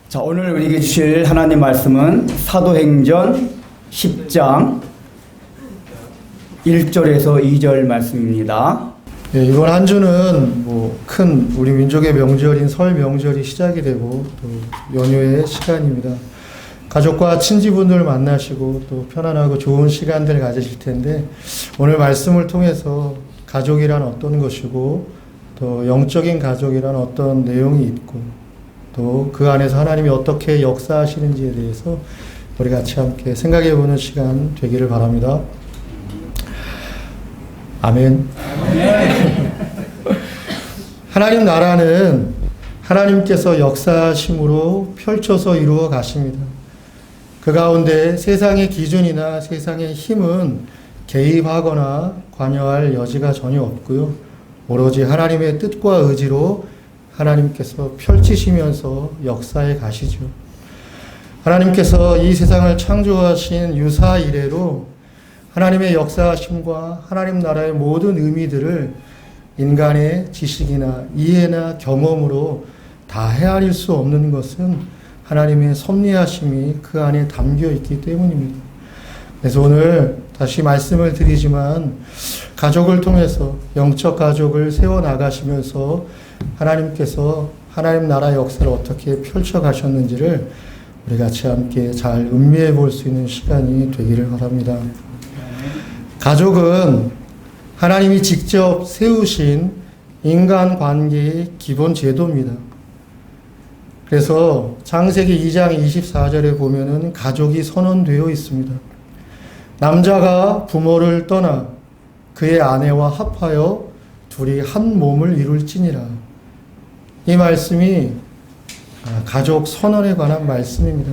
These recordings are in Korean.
자, 오늘 우리에게 주실 하나님 말씀은 사도행전 10장 1절에서 2절 말씀입니다. 예, 이번 한 주는 큰 우리 민족의 명절인 설 명절이 시작이 되고 또 연휴의 시간입니다. 가족과 친지분들 만나시고 또 편안하고 좋은 시간들 가지실 텐데, 오늘 말씀을 통해서 가족이란 어떤 것이고 또 영적인 가족이란 어떤 내용이 있고 또 그 안에서 하나님이 어떻게 역사하시는지에 대해서 우리 같이 함께 생각해보는 시간 되기를 바랍니다. 아멘. 하나님 나라는 하나님께서 역사하심으로 펼쳐서 이루어 가십니다. 그 가운데 세상의 기준이나 세상의 힘은 개입하거나 관여할 여지가 전혀 없고요. 오로지 하나님의 뜻과 의지로 하나님께서 펼치시면서 역사에 가시죠. 하나님께서 이 세상을 창조하신 유사 이래로 하나님의 역사하심과 하나님 나라의 모든 의미들을 인간의 지식이나 이해나 경험으로 다 헤아릴 수 없는 것은 하나님의 섭리하심이 그 안에 담겨 있기 때문입니다. 그래서 오늘 다시 말씀을 드리지만, 가족을 통해서 영적 가족을 세워나가시면서 하나님께서 하나님 나라 역사를 어떻게 펼쳐가셨는지를 우리 같이 함께 잘 음미해 볼 수 있는 시간이 되기를 바랍니다. 가족은 하나님이 직접 세우신 인간관계의 기본 제도입니다. 그래서 창세기 2장 24절에 보면은 가족이 선언되어 있습니다. 남자가 부모를 떠나 그의 아내와 합하여 둘이 한 몸을 이룰지니라. 이 말씀이 가족 선언에 관한 말씀입니다.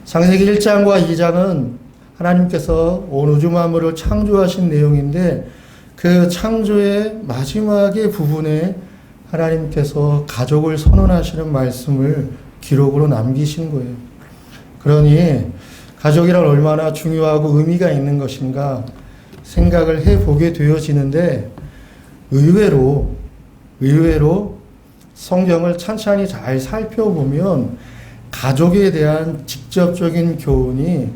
창세기 1장과 2장은 하나님께서 온 우주 만물을 창조하신 내용인데, 그 창조의 마지막의 부분에 하나님께서 가족을 선언하시는 말씀을 기록으로 남기신 거예요. 그러니 가족이란 얼마나 중요하고 의미가 있는 것인가 생각을 해보게 되어지는데, 의외로 성경을 찬찬히 잘 살펴보면 가족에 대한 직접적인 교훈이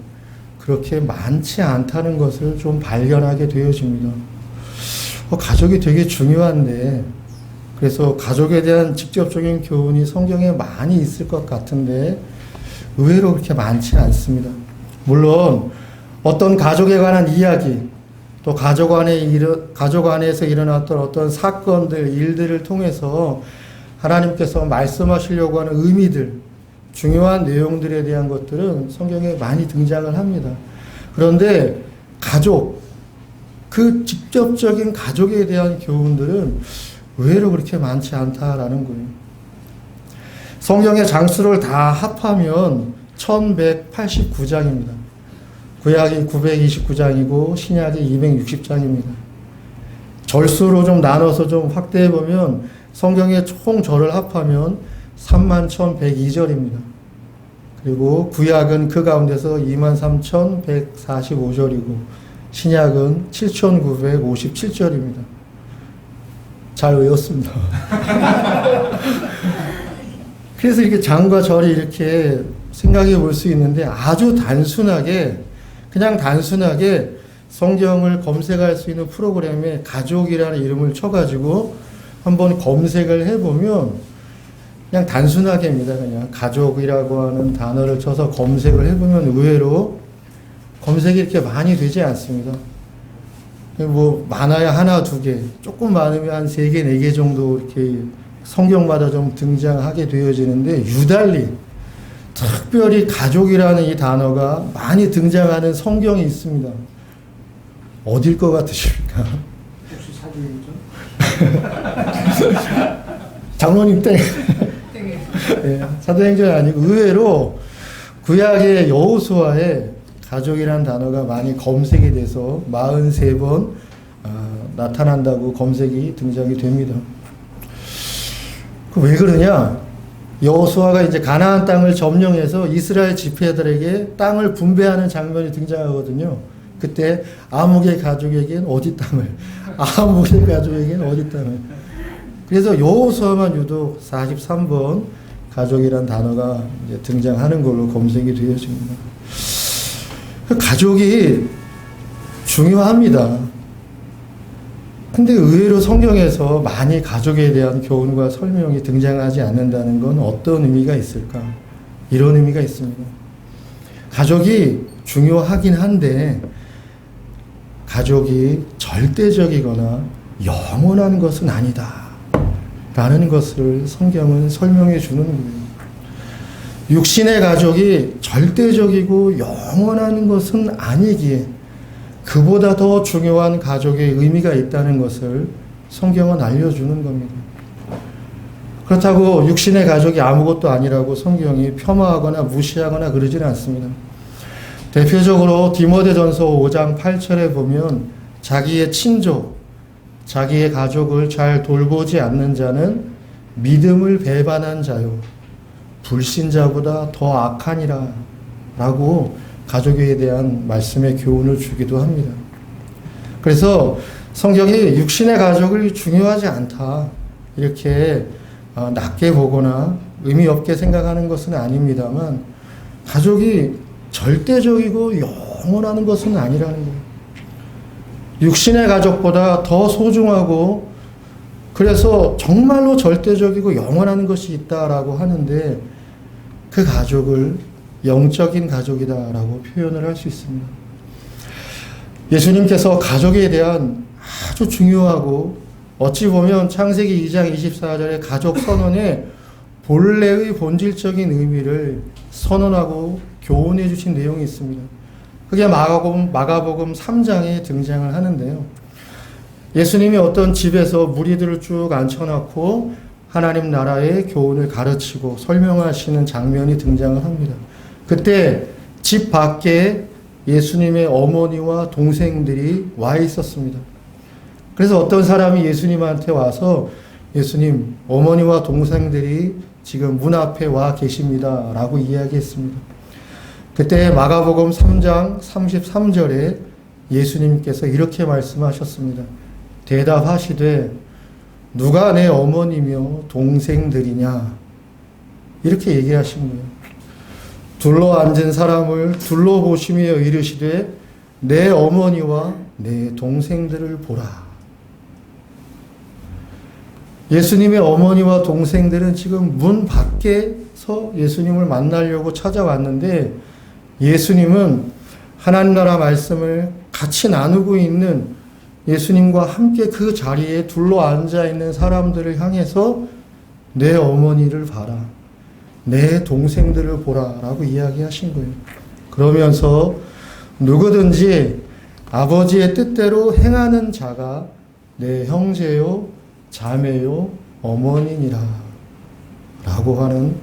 그렇게 많지 않다는 것을 좀 발견하게 되어집니다. 가족이 되게 중요한데, 그래서 가족에 대한 직접적인 교훈이 성경에 많이 있을 것 같은데 의외로 그렇게 많지 않습니다. 물론 어떤 가족에 관한 이야기, 또 가족 안에서 일어났던 어떤 사건들, 일들을 통해서 하나님께서 말씀하시려고 하는 의미들, 중요한 내용들에 대한 것들은 성경에 많이 등장을 합니다. 그런데 가족, 그 직접적인 가족에 대한 교훈들은 의외로 그렇게 많지 않다라는 거예요. 성경의 장수를 다 합하면 1189장입니다. 구약이 929장이고 신약이 260장입니다. 절수로 좀 나눠서 좀 확대해 보면 성경의 총 절을 합하면 31,102절입니다. 그리고 구약은 그 가운데서 23,145절이고 신약은 7,957절입니다. 잘 외웠습니다. 그래서 이렇게 장과 절이 이렇게 생각해 볼 수 있는데, 아주 그냥 단순하게 성경을 검색할 수 있는 프로그램에 가족이라는 이름을 쳐가지고 한번 검색을 해보면, 그냥 단순하게입니다. 그냥 가족이라고 하는 단어를 쳐서 검색을 해보면 의외로 검색이 이렇게 많이 되지 않습니다. 많아야 하나, 두 개, 조금 많으면 한 3개, 4개 정도 이렇게 성경마다 좀 등장하게 되어지는데, 유달리 특별히 가족이라는 이 단어가 많이 등장하는 성경이 있습니다. 어딜 것 같으십니까? 혹시 사도행전? 장로님 땡. 네, 사도행전이 아니고 의외로 구약의 여호수아에 가족이라는 단어가 많이 검색이 돼서 43번 나타난다고 검색이 등장이 됩니다. 왜 그러냐? 여호수아가 이제 가나안 땅을 점령해서 이스라엘 지파들에게 땅을 분배하는 장면이 등장하거든요. 그때 아목의 가족에겐 어디 땅을, 아목의 가족에겐 어디 땅을. 그래서 여호수아만 유독 43번 가족이란 단어가 이제 등장하는 걸로 검색이 되어집니다. 가족이 중요합니다. 근데 의외로 성경에서 많이 가족에 대한 교훈과 설명이 등장하지 않는다는 건 어떤 의미가 있을까? 이런 의미가 있습니다. 가족이 중요하긴 한데 가족이 절대적이거나 영원한 것은 아니다 라는 것을 성경은 설명해 주는 거예요. 육신의 가족이 절대적이고 영원한 것은 아니기에 그보다 더 중요한 가족의 의미가 있다는 것을 성경은 알려주는 겁니다. 그렇다고 육신의 가족이 아무것도 아니라고 성경이 폄하하거나 무시하거나 그러지는 않습니다. 대표적으로 디모데전서 5장 8절에 보면 자기의 친족, 자기의 가족을 잘 돌보지 않는 자는 믿음을 배반한 자요 불신자보다 더 악하니라 라고 가족에 대한 말씀의 교훈을 주기도 합니다. 그래서 성경이 육신의 가족을 중요하지 않다 이렇게 낮게 보거나 의미 없게 생각하는 것은 아닙니다만 가족이 절대적이고 영원한 것은 아니라는 거예요. 육신의 가족보다 더 소중하고 그래서 정말로 절대적이고 영원한 것이 있다라고 하는데 그 가족을 영적인 가족이다라고 표현을 할 수 있습니다. 예수님께서 가족에 대한 아주 중요하고 어찌 보면 창세기 2장 24절의 가족 선언의 본래의 본질적인 의미를 선언하고 교훈해 주신 내용이 있습니다. 그게 마가복음 3장에 등장을 하는데요. 예수님이 어떤 집에서 무리들을 쭉 앉혀놓고 하나님 나라의 교훈을 가르치고 설명하시는 장면이 등장을 합니다. 그때 집 밖에 예수님의 어머니와 동생들이 와 있었습니다. 그래서 어떤 사람이 예수님한테 와서 예수님, 어머니와 동생들이 지금 문 앞에 와 계십니다 라고 이야기했습니다. 그때 마가복음 3장 33절에 예수님께서 이렇게 말씀하셨습니다. 대답하시되 누가 내 어머니며 동생들이냐 이렇게 얘기하신 거예요. 둘러앉은 사람을 둘러보시며 이르시되 내 어머니와 내 동생들을 보라. 예수님의 어머니와 동생들은 지금 문 밖에서 예수님을 만나려고 찾아왔는데 예수님은 하나님 나라 말씀을 같이 나누고 있는 예수님과 함께 그 자리에 둘러앉아 있는 사람들을 향해서 내 어머니를 봐라. 내 동생들을 보라 라고 이야기하신 거예요. 그러면서 누구든지 아버지의 뜻대로 행하는 자가 내 형제요 자매요 어머니니라 라고 하는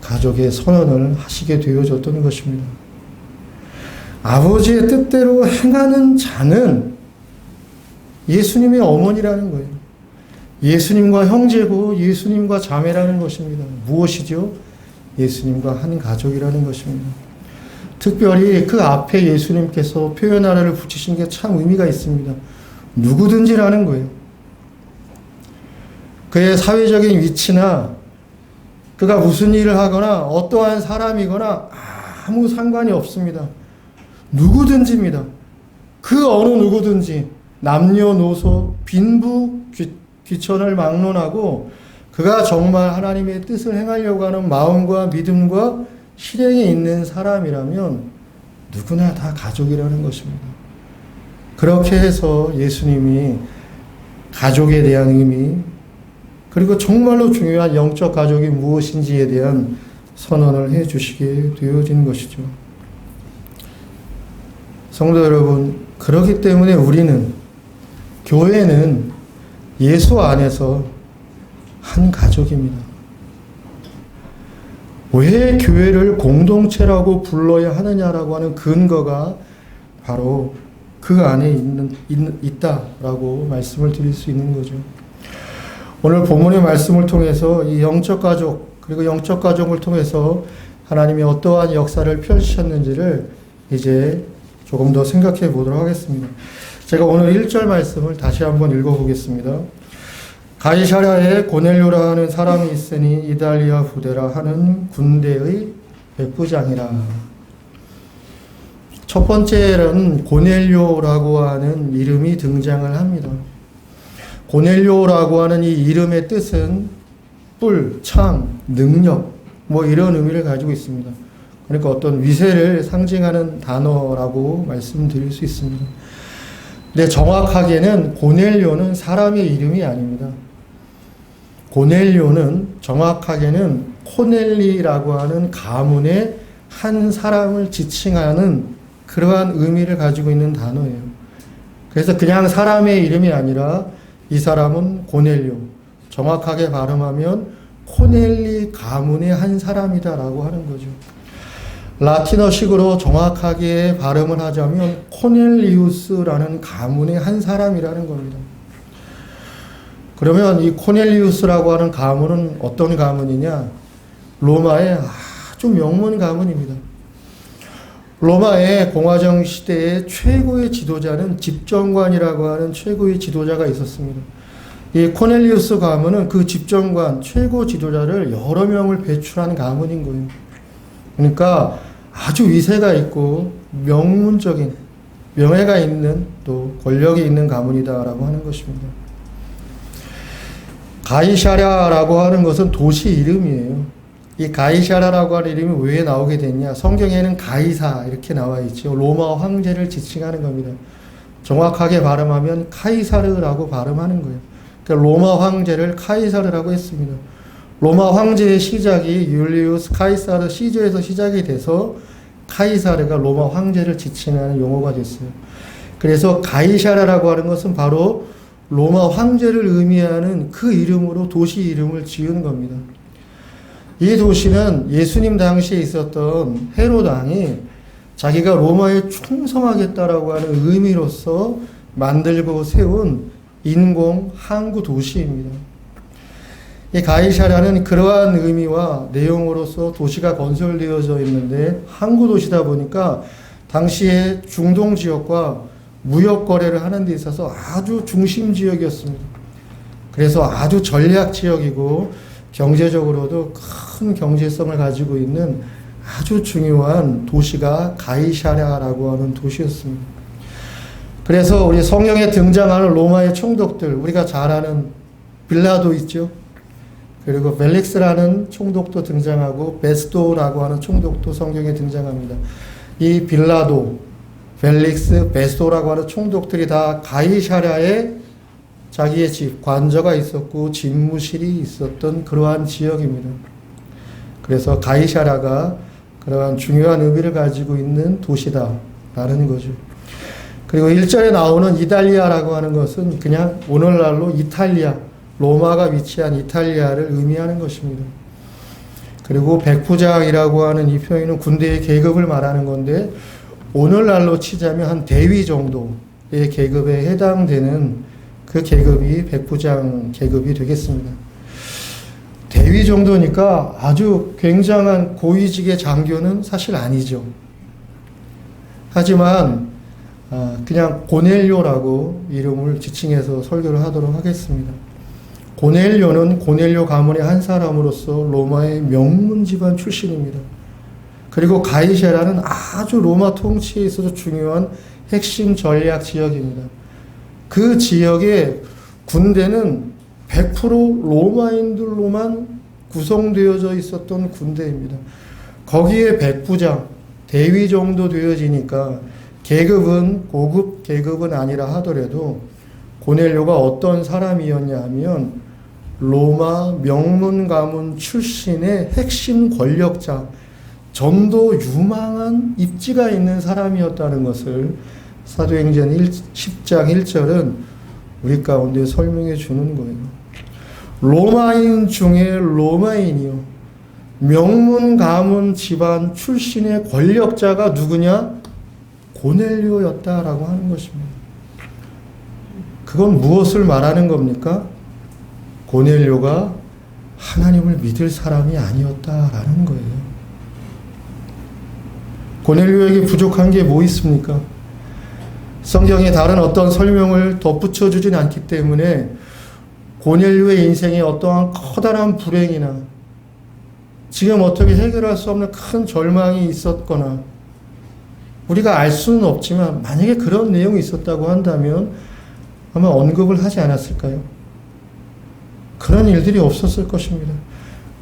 가족의 선언을 하시게 되어졌던 것입니다. 아버지의 뜻대로 행하는 자는 예수님의 어머니라는 거예요. 예수님과 형제고 예수님과 자매라는 것입니다. 무엇이죠? 예수님과 한 가족이라는 것입니다. 특별히 그 앞에 예수님께서 표현 하나를 붙이신 게 참 의미가 있습니다. 누구든지라는 거예요. 그의 사회적인 위치나 그가 무슨 일을 하거나 어떠한 사람이거나 아무 상관이 없습니다. 누구든지입니다. 그 어느 누구든지 남녀노소 빈부 귀천을 막론하고 그가 정말 하나님의 뜻을 행하려고 하는 마음과 믿음과 실행에 있는 사람이라면 누구나 다 가족이라는 것입니다. 그렇게 해서 예수님이 가족에 대한 의미 그리고 정말로 중요한 영적 가족이 무엇인지에 대한 선언을 해 주시게 되어진 것이죠. 성도 여러분, 그렇기 때문에 우리는 교회는 예수 안에서 한 가족입니다. 왜 교회를 공동체라고 불러야 하느냐라고 하는 근거가 바로 그 안에 있다라고 말씀을 드릴 수 있는 거죠. 오늘 본문의 말씀을 통해서 이 영적 가족 그리고 영적 가족을 통해서 하나님이 어떠한 역사를 펼치셨는지를 이제 조금 더 생각해 보도록 하겠습니다. 제가 오늘 1절 말씀을 다시 한번 읽어보겠습니다. 가이사랴에 고넬료라 하는 사람이 있으니 이달리아 부대라 하는 군대의 백부장이라. 첫 번째는 고넬료라고 하는 이름이 등장을 합니다. 고넬료라고 하는 이 이름의 뜻은 뿔, 창, 능력 뭐 이런 의미를 가지고 있습니다. 그러니까 어떤 위세를 상징하는 단어라고 말씀드릴 수 있습니다. 근데 정확하게는 고넬료는 사람의 이름이 아닙니다. 고넬료는 정확하게는 코넬리라고 하는 가문의 한 사람을 지칭하는 그러한 의미를 가지고 있는 단어예요. 그래서 그냥 사람의 이름이 아니라 이 사람은 고넬료, 정확하게 발음하면 코넬리 가문의 한 사람이다라고 하는 거죠. 라틴어식으로 정확하게 발음을 하자면 코넬리우스라는 가문의 한 사람이라는 겁니다. 그러면 이 코넬리우스라고 하는 가문은 어떤 가문이냐? 로마의 아주 명문 가문입니다. 로마의 공화정 시대의 최고의 지도자는 집정관이라고 하는 최고의 지도자가 있었습니다. 이 코넬리우스 가문은 그 집정관, 최고 지도자를 여러 명을 배출한 가문인 거예요. 그러니까 아주 위세가 있고 명문적인, 명예가 있는 또 권력이 있는 가문이다라고 하는 것입니다. 가이사랴라고 하는 것은 도시 이름이에요. 이 가이사랴라고 하는 이름이 왜 나오게 됐냐? 성경에는 가이사 이렇게 나와 있죠. 로마 황제를 지칭하는 겁니다. 정확하게 발음하면 카이사르라고 발음하는 거예요. 그러니까 로마 황제를 카이사르라고 했습니다. 로마 황제의 시작이 율리우스 카이사르 시저에서 시작이 돼서 카이사르가 로마 황제를 지칭하는 용어가 됐어요. 그래서 가이사랴라고 하는 것은 바로 로마 황제를 의미하는 그 이름으로 도시 이름을 지은 겁니다. 이 도시는 예수님 당시에 있었던 헤롯 왕이 자기가 로마에 충성하겠다라고 하는 의미로서 만들고 세운 인공 항구 도시입니다. 이 가이사랴는 그러한 의미와 내용으로서 도시가 건설되어져 있는데 항구 도시다 보니까 당시에 중동 지역과 무역 거래를 하는 데 있어서 아주 중심 지역이었습니다. 그래서 아주 전략 지역이고 경제적으로도 큰 경제성을 가지고 있는 아주 중요한 도시가 가이사랴라고 하는 도시였습니다. 그래서 우리 성경에 등장하는 로마의 총독들, 우리가 잘 아는 빌라도 있죠. 그리고 벨릭스라는 총독도 등장하고 베스도라고 하는 총독도 성경에 등장합니다. 이 빌라도, 벨릭스, 베스도라고 하는 총독들이 다 가이사랴에 자기의 집, 관저가 있었고 집무실이 있었던 그러한 지역입니다. 그래서 가이사랴가 그러한 중요한 의미를 가지고 있는 도시다라는 거죠. 그리고 1절에 나오는 이달리아라고 하는 것은 그냥 오늘날로 이탈리아, 로마가 위치한 이탈리아를 의미하는 것입니다. 그리고 백부장이라고 하는 이 표현은 군대의 계급을 말하는 건데 오늘날로 치자면 한 대위 정도의 계급에 해당되는 그 계급이 백부장 계급이 되겠습니다. 대위 정도니까 아주 굉장한 고위직의 장교는 사실 아니죠. 하지만 그냥 고넬료라고 이름을 지칭해서 설교를 하도록 하겠습니다. 고넬료는 고넬료 가문의 한 사람으로서 로마의 명문 집안 출신입니다. 그리고 가이사랴는 아주 로마 통치에 있어서 중요한 핵심 전략 지역입니다. 그 지역의 군대는 100% 로마인들로만 구성되어져 있었던 군대입니다. 거기에 백부장, 대위 정도 되어지니까 계급은 고급 계급은 아니라 하더라도 고넬료가 어떤 사람이었냐 하면 로마 명문 가문 출신의 핵심 권력자, 전도 유망한 입지가 있는 사람이었다는 것을 사도행전 10장 1절은 우리 가운데 설명해 주는 거예요. 로마인 중에 로마인이요. 명문 가문 집안 출신의 권력자가 누구냐? 고넬료였다라고 하는 것입니다. 그건 무엇을 말하는 겁니까? 고넬료가 하나님을 믿을 사람이 아니었다라는 거예요. 고넬료에게 부족한 게 뭐 있습니까? 성경에 다른 어떤 설명을 덧붙여 주진 않기 때문에 고넬료의 인생에 어떠한 커다란 불행이나 지금 어떻게 해결할 수 없는 큰 절망이 있었거나 우리가 알 수는 없지만 만약에 그런 내용이 있었다고 한다면 아마 언급을 하지 않았을까요? 그런 일들이 없었을 것입니다.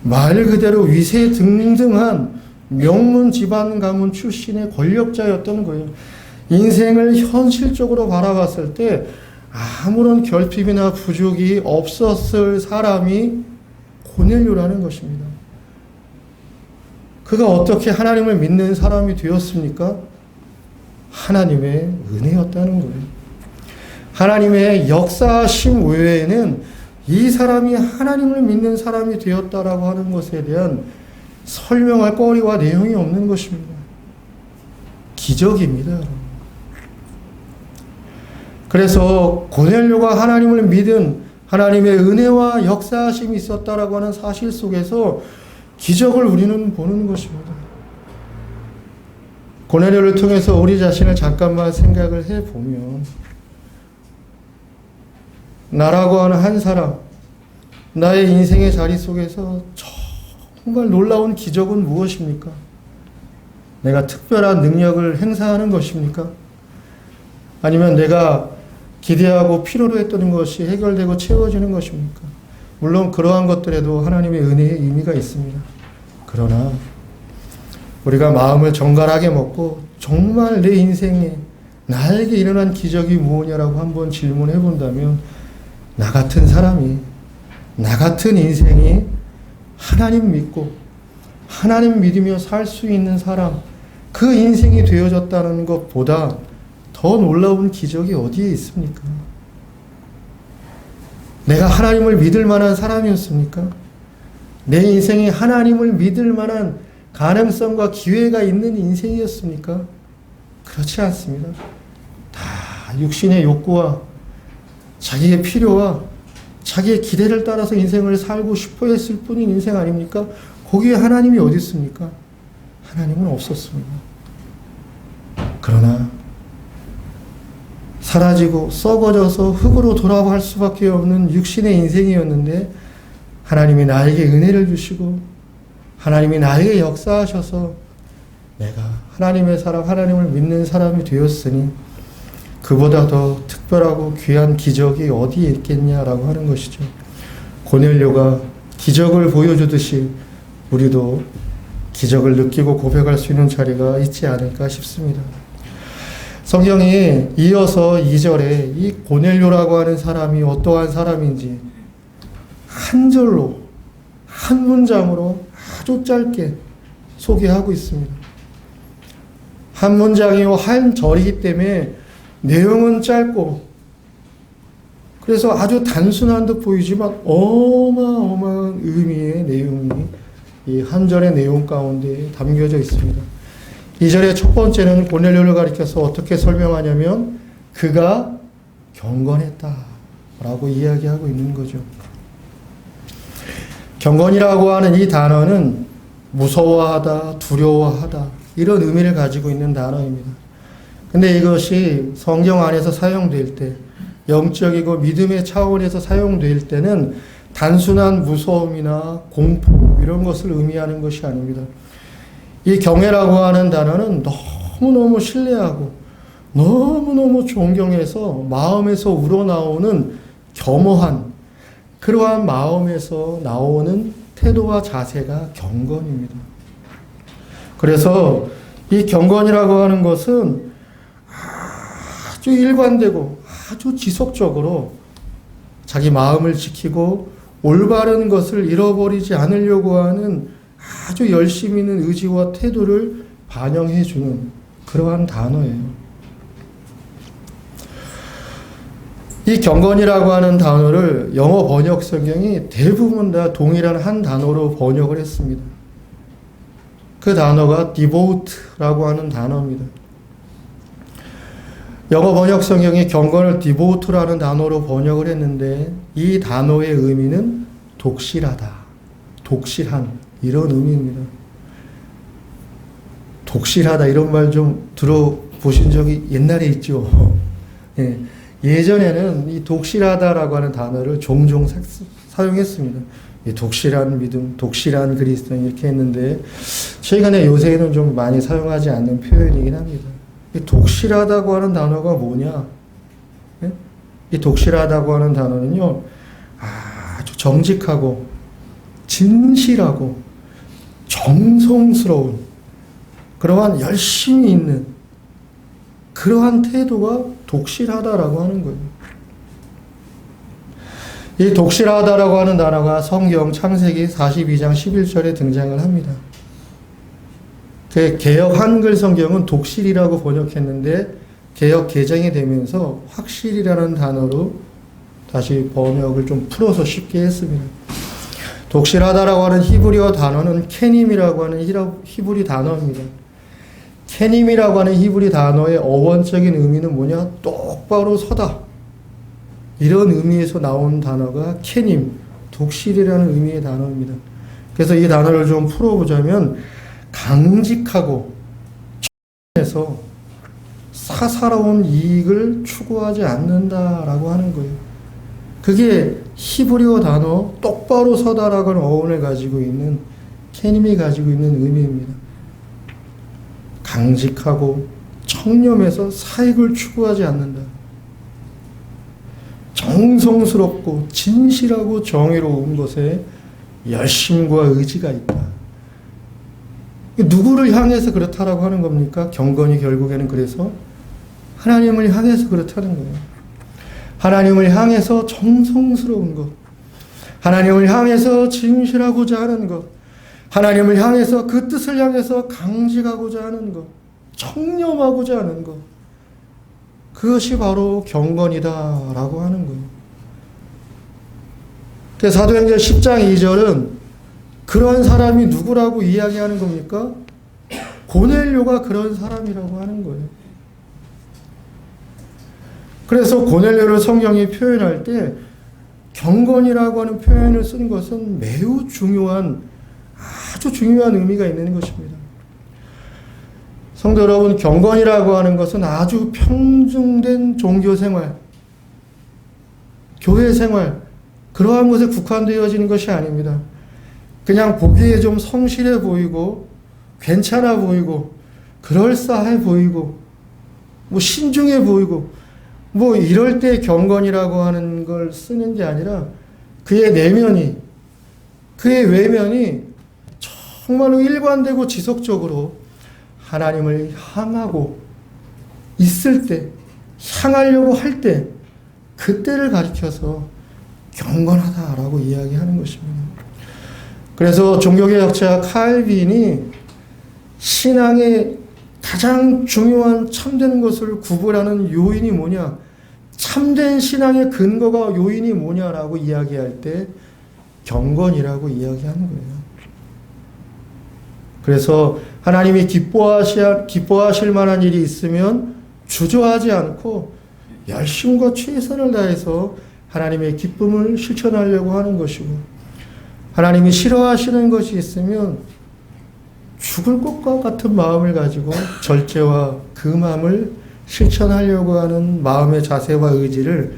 말 그대로 위세등등한 명문 집안 가문 출신의 권력자였던 거예요. 인생을 현실적으로 바라봤을 때 아무런 결핍이나 부족이 없었을 사람이 고넬료라는 것입니다. 그가 어떻게 하나님을 믿는 사람이 되었습니까? 하나님의 은혜였다는 거예요. 하나님의 역사하심 외에는 이 사람이 하나님을 믿는 사람이 되었다라고 하는 것에 대한 설명할 거리와 내용이 없는 것입니다. 기적입니다. 그래서 고넬료가 하나님을 믿은 하나님의 은혜와 역사하심이 있었다라고 하는 사실 속에서 기적을 우리는 보는 것입니다. 고넬료를 통해서 우리 자신을 잠깐만 생각을 해보면 나라고 하는 한 사람, 나의 인생의 자리 속에서 정말 놀라운 기적은 무엇입니까? 내가 특별한 능력을 행사하는 것입니까? 아니면 내가 기대하고 필요로 했던 것이 해결되고 채워지는 것입니까? 물론 그러한 것들에도 하나님의 은혜의 의미가 있습니다. 그러나 우리가 마음을 정갈하게 먹고 정말 내 인생에 나에게 일어난 기적이 무엇이냐라고 한번 질문해 본다면 나 같은 사람이, 나 같은 인생이 하나님 믿고 하나님 믿으며 살 수 있는 사람, 그 인생이 되어졌다는 것보다 더 놀라운 기적이 어디에 있습니까? 내가 하나님을 믿을 만한 사람이었습니까? 내 인생이 하나님을 믿을 만한 가능성과 기회가 있는 인생이었습니까? 그렇지 않습니다. 다 육신의 욕구와 자기의 필요와 자기의 기대를 따라서 인생을 살고 싶어 했을 뿐인 인생 아닙니까? 거기에 하나님이 어디 있습니까? 하나님은 없었습니다. 그러나 사라지고 썩어져서 흙으로 돌아갈 수밖에 없는 육신의 인생이었는데 하나님이 나에게 은혜를 주시고 하나님이 나에게 역사하셔서 내가 하나님의 사람, 하나님을 믿는 사람이 되었으니 그보다 더 특별하고 귀한 기적이 어디에 있겠냐라고 하는 것이죠. 고넬료가 기적을 보여주듯이 우리도 기적을 느끼고 고백할 수 있는 자리가 있지 않을까 싶습니다. 성경이 이어서 2절에 이 고넬료라고 하는 사람이 어떠한 사람인지 한 절로, 한 문장으로 아주 짧게 소개하고 있습니다. 한 문장이요, 한 절이기 때문에 내용은 짧고 그래서 아주 단순한 듯 보이지만 어마어마한 의미의 내용이 이 한 절의 내용 가운데 담겨져 있습니다. 2절의 첫 번째는 고넬료를 가리켜서 어떻게 설명하냐면 그가 경건했다라고 이야기하고 있는 거죠. 경건이라고 하는 이 단어는 무서워하다, 두려워하다 이런 의미를 가지고 있는 단어입니다. 근데 이것이 성경 안에서 사용될 때 영적이고 믿음의 차원에서 사용될 때는 단순한 무서움이나 공포 이런 것을 의미하는 것이 아닙니다. 이 경외라고 하는 단어는 너무너무 신뢰하고 너무너무 존경해서 마음에서 우러나오는 겸허한 그러한 마음에서 나오는 태도와 자세가 경건입니다. 그래서 이 경건이라고 하는 것은 아주 일관되고 아주 지속적으로 자기 마음을 지키고 올바른 것을 잃어버리지 않으려고 하는 아주 열심히 있는 의지와 태도를 반영해 주는 그러한 단어예요. 이 경건이라고 하는 단어를 영어 번역 성경이 대부분 다 동일한 한 단어로 번역을 했습니다. 그 단어가 devote라고 하는 단어입니다. 영어 번역 성경이 경건을 devote라는 단어로 번역을 했는데 이 단어의 의미는 독실하다, 독실한 이런 의미입니다. 독실하다 이런 말 좀 들어보신 적이 옛날에 있죠. 예. 예전에는 이 독실하다라고 하는 단어를 종종 사용했습니다. 이 독실한 믿음, 독실한 그리스도인 이렇게 했는데 최근에 요새는 좀 많이 사용하지 않는 표현이긴 합니다. 이 독실하다고 하는 단어가 뭐냐? 예? 이 독실하다고 하는 단어는요, 아주 정직하고 진실하고 정성스러운 그러한 열심히 있는 그러한 태도가 독실하다라고 하는 거예요. 이 독실하다라고 하는 단어가 성경 창세기 42장 11절에 등장을 합니다. 개역 한글 성경은 독실이라고 번역했는데 개역 개정이 되면서 확실이라는 단어로 다시 번역을 좀 풀어서 쉽게 했습니다. 독실하다라고 하는 히브리어 단어는 케님이라고 하는 히브리 단어입니다. 케님이라고 하는 히브리 단어의 어원적인 의미는 뭐냐? 똑바로 서다. 이런 의미에서 나온 단어가 케님, 독실이라는 의미의 단어입니다. 그래서 이 단어를 좀 풀어보자면 강직하고 해서 사사로운 이익을 추구하지 않는다라고 하는 거예요. 그게 히브리어 단어 똑바로 서다라고 하는 어원을 가지고 있는 케님이 가지고 있는 의미입니다. 강직하고 청렴해서 사익을 추구하지 않는다. 정성스럽고 진실하고 정의로운 것에 열심과 의지가 있다. 누구를 향해서 그렇다라고 하는 겁니까? 경건이 결국에는 그래서 하나님을 향해서 그렇다는 거예요. 하나님을 향해서 정성스러운 것, 하나님을 향해서 진실하고자 하는 것, 하나님을 향해서 그 뜻을 향해서 강직하고자 하는 것, 청렴하고자 하는 것, 그것이 바로 경건이다라고 하는 거예요. 그래서 사도행전 10장 2절은 그런 사람이 누구라고 이야기하는 겁니까? 고넬료가 그런 사람이라고 하는 거예요. 그래서 고넬료를 성경이 표현할 때 경건이라고 하는 표현을 쓴 것은 매우 중요한, 아주 중요한 의미가 있는 것입니다. 성도 여러분, 경건이라고 하는 것은 아주 평등된 종교생활, 교회생활, 그러한 것에 국한되어지는 것이 아닙니다. 그냥 보기에 좀 성실해 보이고 괜찮아 보이고 그럴싸해 보이고 뭐 신중해 보이고 뭐 이럴 때 경건이라고 하는 걸 쓰는 게 아니라 그의 내면이, 그의 외면이 정말로 일관되고 지속적으로 하나님을 향하고 있을 때, 향하려고 할 때, 그때를 가리켜서 경건하다라고 이야기하는 것입니다. 그래서 종교개혁자 칼빈이 신앙의 가장 중요한 참된 것을 구분하는 요인이 뭐냐, 참된 신앙의 근거가 요인이 뭐냐라고 이야기할 때 경건이라고 이야기하는 거예요. 그래서 하나님이 기뻐하실 만한 일이 있으면 주저하지 않고 열심과 최선을 다해서 하나님의 기쁨을 실천하려고 하는 것이고, 하나님이 싫어하시는 것이 있으면 죽을 것과 같은 마음을 가지고 절제와 금함을 실천하려고 하는 마음의 자세와 의지를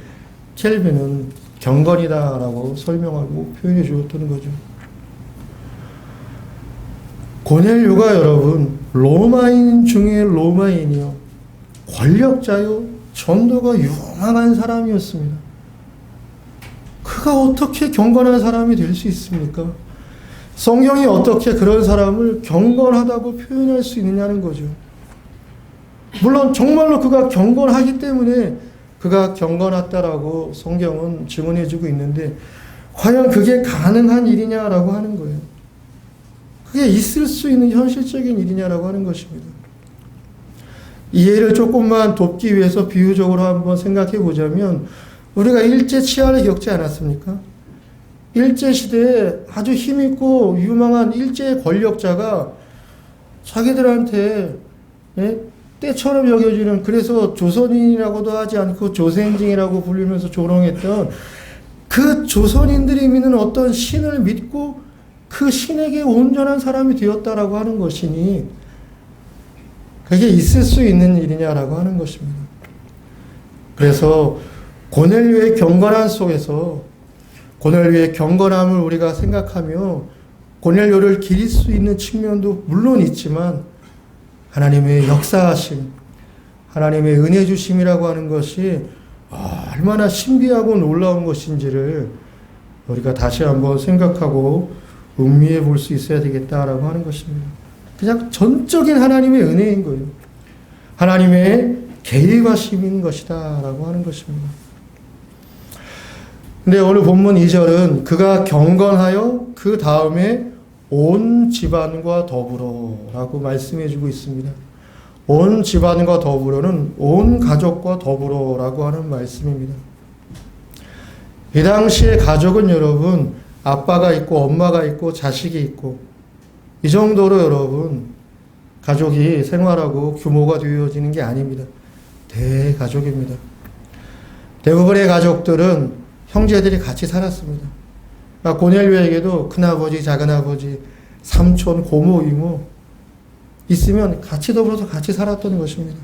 켈빈은 경건이다라고 설명하고 표현해 주었던 거죠. 고넬료가 여러분 로마인 중에 로마인이요, 권력자요, 전도가 유망한 사람이었습니다. 그가 어떻게 경건한 사람이 될 수 있습니까? 성경이 어떻게 그런 사람을 경건하다고 표현할 수 있느냐는 거죠. 물론 정말로 그가 경건하기 때문에 그가 경건하다라고 성경은 증언해주고 있는데 과연 그게 가능한 일이냐라고 하는 거예요. 그게 있을 수 있는 현실적인 일이냐라고 하는 것입니다. 이해를 조금만 돕기 위해서 비유적으로 한번 생각해 보자면, 우리가 일제 치하를 겪지 않았습니까? 일제시대에 아주 힘있고 유망한 일제의 권력자가 자기들한테 때처럼 여겨지는, 그래서 조선인이라고도 하지 않고 조생징이라고 불리면서 조롱했던 그 조선인들이 믿는 어떤 신을 믿고 그 신에게 온전한 사람이 되었다라고 하는 것이니 그게 있을 수 있는 일이냐라고 하는 것입니다. 그래서 고넬료의 경건함 속에서 고넬료의 경건함을 우리가 생각하며 고넬료를 기릴 수 있는 측면도 물론 있지만 하나님의 역사하심, 하나님의 은혜 주심이라고 하는 것이 얼마나 신비하고 놀라운 것인지를 우리가 다시 한번 생각하고 음미해 볼 수 있어야 되겠다라고 하는 것입니다. 그냥 전적인 하나님의 은혜인 거예요. 하나님의 개입하심인 것이다 라고 하는 것입니다. 근데 오늘 본문 2절은 그가 경건하여 그 다음에 온 집안과 더불어 라고 말씀해 주고 있습니다. 온 집안과 더불어는 온 가족과 더불어 라고 하는 말씀입니다. 이 당시의 가족은 여러분 아빠가 있고 엄마가 있고 자식이 있고 이 정도로 여러분 가족이 생활하고 규모가 되어지는 게 아닙니다. 대가족입니다. 대부분의 가족들은 형제들이 같이 살았습니다. 고넬료에게도 큰아버지, 작은아버지, 삼촌, 고모, 이모 있으면 같이 더불어서 같이 살았던 것입니다.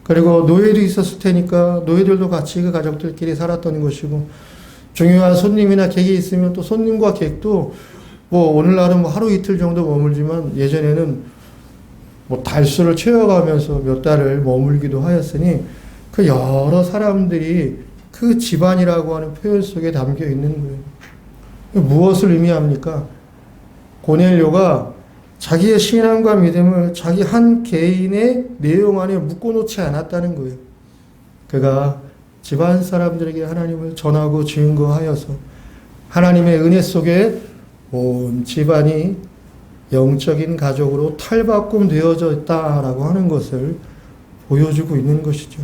그리고 노예도 있었을 테니까 노예들도 같이 그 가족들끼리 살았던 것이고 중요한 손님이나 객이 있으면 또 손님과 객도 오늘날은 하루 이틀 정도 머물지만 예전에는 달수를 채워가면서 몇 달을 머물기도 하였으니 그 여러 사람들이 그 집안이라고 하는 표현 속에 담겨 있는 거예요. 무엇을 의미합니까? 고넬료가 자기의 신앙과 믿음을 자기 한 개인의 내용 안에 묶어놓지 않았다는 거예요. 그가 집안 사람들에게 하나님을 전하고 증거하여서 하나님의 은혜 속에 온 집안이 영적인 가족으로 탈바꿈 되어져 있다라고 하는 것을 보여주고 있는 것이죠.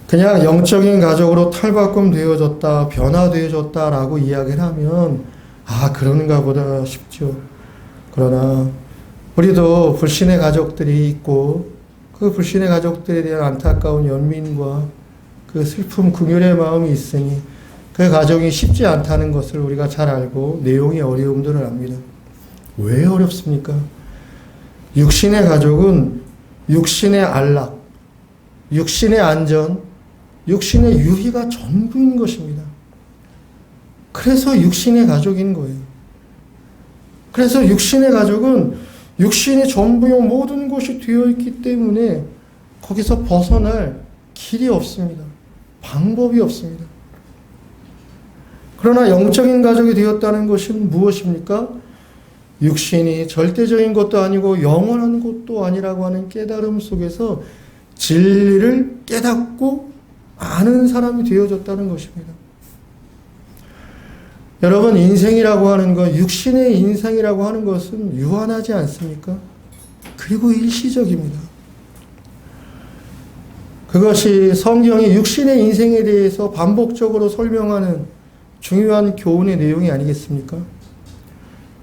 그냥 영적인 가족으로 탈바꿈 되어졌다, 변화되어졌다라고 이야기를 하면 그런가 보다 싶죠. 그러나 우리도 불신의 가족들이 있고 그 불신의 가족들에 대한 안타까운 연민과 그 슬픔, 긍휼의 마음이 있으니 그 가정이 쉽지 않다는 것을 우리가 잘 알고 내용의 어려움들을 압니다. 왜 어렵습니까? 육신의 가족은 육신의 안락, 육신의 안전, 육신의 유희가 전부인 것입니다. 그래서 육신의 가족인 거예요. 그래서 육신의 가족은 육신이 전부요 모든 것이 되어 있기 때문에 거기서 벗어날 길이 없습니다. 방법이 없습니다. 그러나 영적인 가족이 되었다는 것은 무엇입니까? 육신이 절대적인 것도 아니고 영원한 것도 아니라고 하는 깨달음 속에서 진리를 깨닫고 아는 사람이 되어졌다는 것입니다. 여러분, 인생이라고 하는 것, 육신의 인생이라고 하는 것은 유한하지 않습니까? 그리고 일시적입니다. 그것이 성경이 육신의 인생에 대해서 반복적으로 설명하는 중요한 교훈의 내용이 아니겠습니까?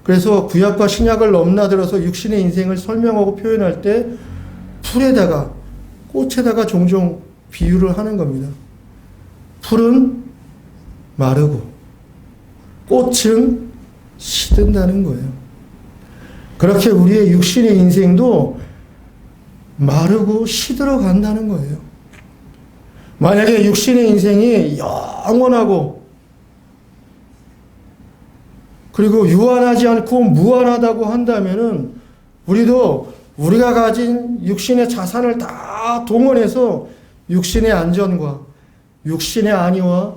그래서 구약과 신약을 넘나들어서 육신의 인생을 설명하고 표현할 때 풀에다가 꽃에다가 종종 비유를 하는 겁니다. 풀은 마르고 꽃은 시든다는 거예요. 그렇게 우리의 육신의 인생도 마르고 시들어 간다는 거예요. 만약에 육신의 인생이 영원하고 그리고 유한하지 않고 무한하다고 한다면은 우리도 우리가 가진 육신의 자산을 다 동원해서 육신의 안전과 육신의 안위와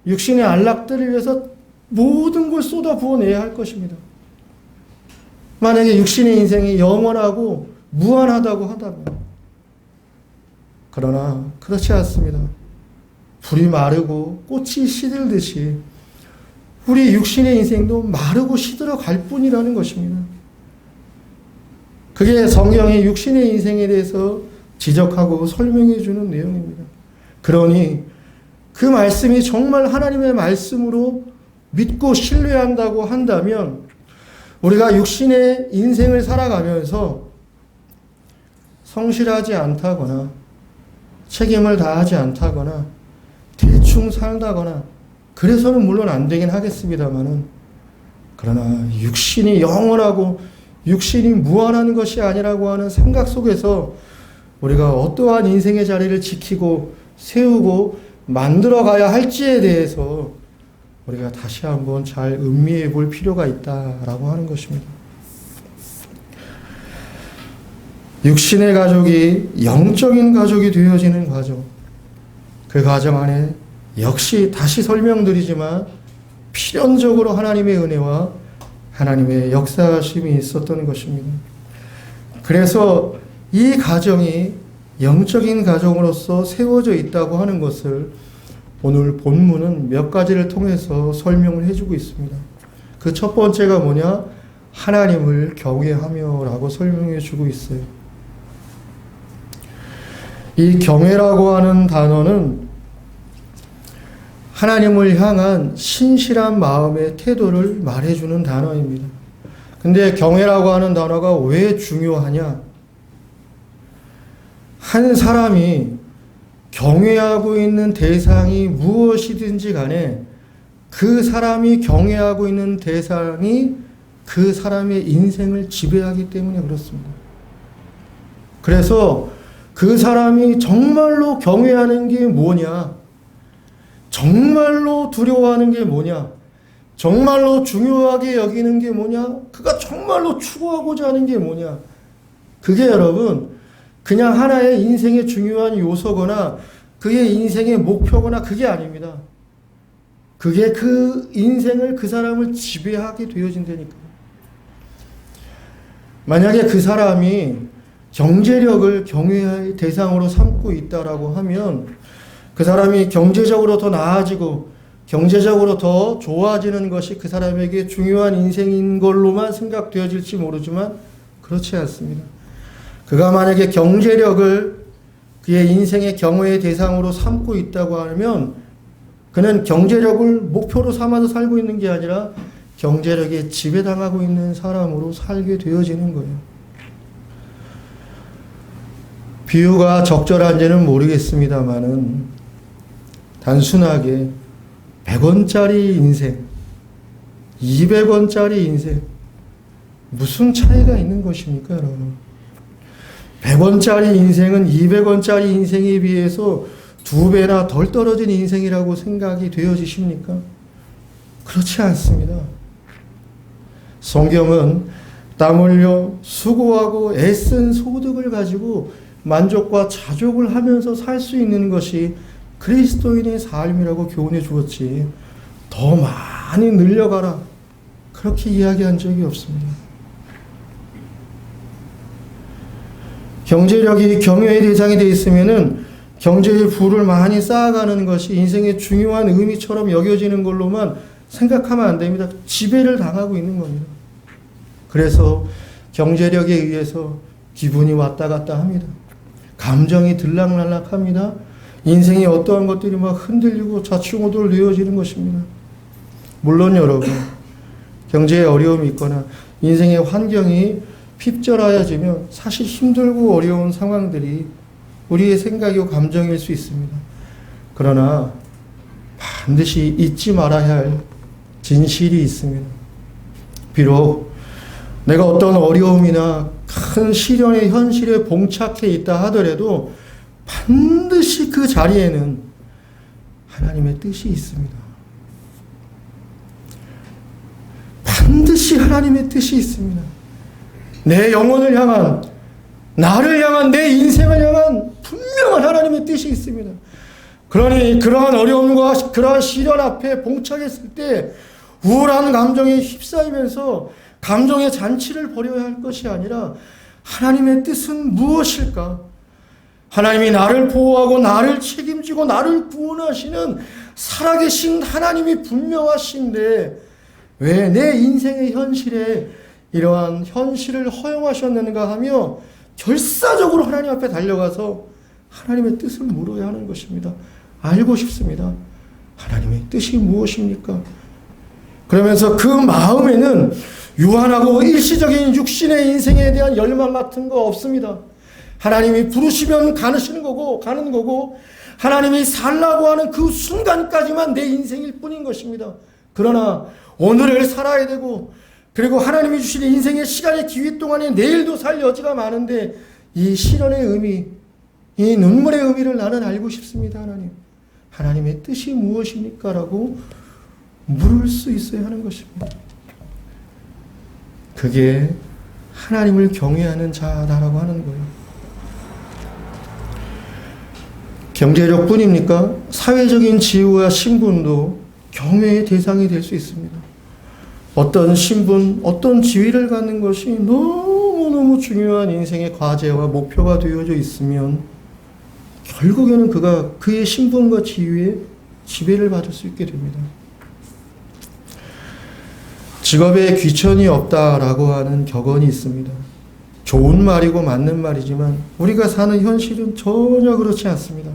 육신의 안락들을 위해서 모든 걸 쏟아 부어내야 할 것입니다. 만약에 육신의 인생이 영원하고 무한하다고 한다면. 그러나 그렇지 않습니다. 불이 마르고 꽃이 시들듯이 우리 육신의 인생도 마르고 시들어 갈 뿐이라는 것입니다. 그게 성경이 육신의 인생에 대해서 지적하고 설명해 주는 내용입니다. 그러니 그 말씀이 정말 하나님의 말씀으로 믿고 신뢰한다고 한다면 우리가 육신의 인생을 살아가면서 성실하지 않다거나 책임을 다하지 않다거나 대충 살다거나 그래서는 물론 안 되긴 하겠습니다만은 그러나 육신이 영원하고 육신이 무한한 것이 아니라고 하는 생각 속에서 우리가 어떠한 인생의 자리를 지키고 세우고 만들어가야 할지에 대해서 우리가 다시 한번 잘 음미해 볼 필요가 있다라고 하는 것입니다. 육신의 가족이 영적인 가족이 되어지는 과정, 그 과정 안에 역시 다시 설명드리지만 필연적으로 하나님의 은혜와 하나님의 역사심이 있었던 것입니다. 그래서 이 가정이 영적인 가정으로서 세워져 있다고 하는 것을 오늘 본문은 몇 가지를 통해서 설명을 해주고 있습니다. 그 첫 번째가 뭐냐? 하나님을 경외하며 라고 설명해 주고 있어요. 이 경외라고 하는 단어는 하나님을 향한 신실한 마음의 태도를 말해주는 단어입니다. 근데 경외라고 하는 단어가 왜 중요하냐? 한 사람이 경외하고 있는 대상이 무엇이든지 간에 그 사람이 경외하고 있는 대상이 그 사람의 인생을 지배하기 때문에 그렇습니다. 그래서 그 사람이 정말로 경외하는 게 뭐냐? 정말로 두려워하는 게 뭐냐? 정말로 중요하게 여기는 게 뭐냐? 그가 정말로 추구하고자 하는 게 뭐냐? 그게 여러분 그냥 하나의 인생의 중요한 요소거나 그의 인생의 목표거나 그게 아닙니다. 그게 그 인생을 그 사람을 지배하게 되어진다니까요. 만약에 그 사람이 경제력을 경외의 대상으로 삼고 있다라고 하면 그 사람이 경제적으로 더 나아지고 경제적으로 더 좋아지는 것이 그 사람에게 중요한 인생인 걸로만 생각되어질지 모르지만 그렇지 않습니다. 그가 만약에 경제력을 그의 인생의 경외의 대상으로 삼고 있다고 하면 그는 경제력을 목표로 삼아서 살고 있는 게 아니라 경제력에 지배당하고 있는 사람으로 살게 되어지는 거예요. 비유가 적절한지는 모르겠습니다만은 단순하게 100원짜리 인생, 200원짜리 인생 무슨 차이가 있는 것입니까, 여러분? 100원짜리 인생은 200원짜리 인생에 비해서 2배나 덜 떨어진 인생이라고 생각이 되어지십니까? 그렇지 않습니다. 성경은 땀 흘려 수고하고 애쓴 소득을 가지고 만족과 자족을 하면서 살 수 있는 것이 그리스도인의 삶이라고 교훈해 주었지 더 많이 늘려가라 그렇게 이야기한 적이 없습니다. 경제력이 경외의 대상이 되어 있으면은 경제의 부를 많이 쌓아가는 것이 인생의 중요한 의미처럼 여겨지는 걸로만 생각하면 안 됩니다. 지배를 당하고 있는 겁니다. 그래서 경제력에 의해서 기분이 왔다 갔다 합니다. 감정이 들락날락합니다. 인생의 어떠한 것들이 막 흔들리고 좌충우돌 되어지는 것입니다. 물론 여러분, 경제에 어려움이 있거나 인생의 환경이 핍절하여지면 사실 힘들고 어려운 상황들이 우리의 생각이고 감정일 수 있습니다. 그러나 반드시 잊지 말아야 할 진실이 있습니다. 비록 내가 어떤 어려움이나 큰 시련의 현실에 봉착해 있다 하더라도 반드시 그 자리에는 하나님의 뜻이 있습니다. 반드시 하나님의 뜻이 있습니다. 내 영혼을 향한, 나를 향한, 내 인생을 향한 분명한 하나님의 뜻이 있습니다. 그러니 그러한 어려움과 그러한 시련 앞에 봉착했을 때 우울한 감정에 휩싸이면서 감정의 잔치를 벌여야 할 것이 아니라 하나님의 뜻은 무엇일까? 하나님이 나를 보호하고 나를 책임지고 나를 구원하시는 살아계신 하나님이 분명하신데 왜 내 인생의 현실에 이러한 현실을 허용하셨는가 하며 결사적으로 하나님 앞에 달려가서 하나님의 뜻을 물어야 하는 것입니다. 알고 싶습니다. 하나님의 뜻이 무엇입니까? 그러면서 그 마음에는 유한하고 일시적인 육신의 인생에 대한 열망 같은 거 없습니다. 하나님이 부르시면 가는 거고 하나님이 살라고 하는 그 순간까지만 내 인생일 뿐인 것입니다. 그러나 오늘을 살아야 되고 그리고 하나님이 주신 인생의 시간의 기회 동안에 내일도 살 여지가 많은데 이 시련의 의미, 이 눈물의 의미를 나는 알고 싶습니다, 하나님. 하나님의 뜻이 무엇입니까? 라고 물을 수 있어야 하는 것입니다. 그게 하나님을 경외하는 자다라고 하는 거예요. 경제력 뿐입니까? 사회적인 지위와 신분도 경외의 대상이 될 수 있습니다. 어떤 신분, 어떤 지위를 갖는 것이 너무너무 중요한 인생의 과제와 목표가 되어져 있으면 결국에는 그가 그의 신분과 지위에 지배를 받을 수 있게 됩니다. 직업에 귀천이 없다라고 하는 격언이 있습니다. 좋은 말이고 맞는 말이지만 우리가 사는 현실은 전혀 그렇지 않습니다.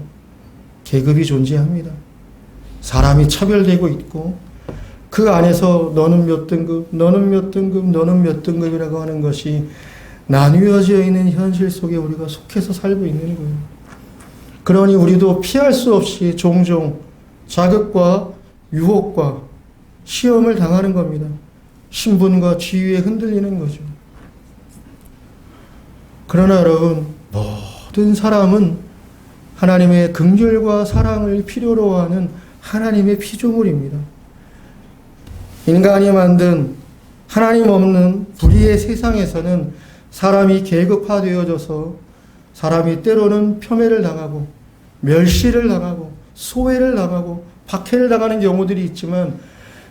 계급이 존재합니다. 사람이 차별되고 있고 그 안에서 너는 몇 등급, 너는 몇 등급, 너는 몇 등급이라고 하는 것이 나뉘어져 있는 현실 속에 우리가 속해서 살고 있는 거예요. 그러니 우리도 피할 수 없이 종종 자극과 유혹과 시험을 당하는 겁니다. 신분과 지위에 흔들리는 거죠. 그러나 여러분, 모든 사람은 하나님의 긍휼과 사랑을 필요로 하는 하나님의 피조물입니다. 인간이 만든 하나님 없는 불의의 세상에서는 사람이 계급화되어져서 사람이 때로는 폄훼를 당하고 멸시를 당하고 소외를 당하고 박해를 당하는 경우들이 있지만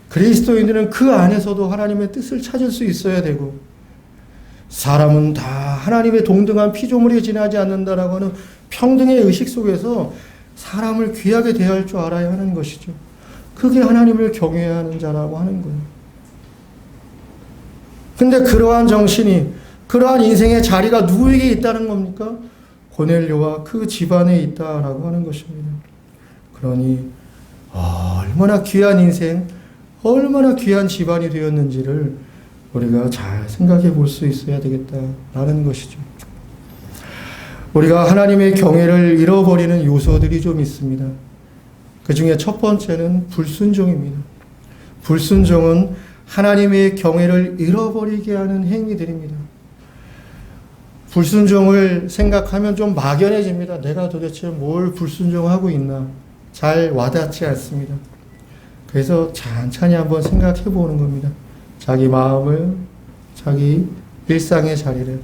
그리스도인들은 그 안에서도 하나님의 뜻을 찾을 수 있어야 되고 사람은 다 하나님의 동등한 피조물에 지나지 않는다라고 하는 평등의 의식 속에서 사람을 귀하게 대할 줄 알아야 하는 것이죠. 그게 하나님을 경외하는 자라고 하는 거예요. 근데 그러한 정신이 그러한 인생의 자리가 누구에게 있다는 겁니까? 고넬료와 그 집안에 있다라고 하는 것입니다. 그러니 얼마나 귀한 인생, 얼마나 귀한 집안이 되었는지를 우리가 잘 생각해 볼 수 있어야 되겠다라는 것이죠. 우리가 하나님의 경외를 잃어버리는 요소들이 좀 있습니다. 그 중에 첫 번째는 불순종입니다. 불순종은 하나님의 경외를 잃어버리게 하는 행위들입니다. 불순종을 생각하면 좀 막연해집니다. 내가 도대체 뭘 불순종하고 있나? 잘 와닿지 않습니다. 그래서 찬찬히 한번 생각해 보는 겁니다. 자기 마음을, 자기 일상의 자리를.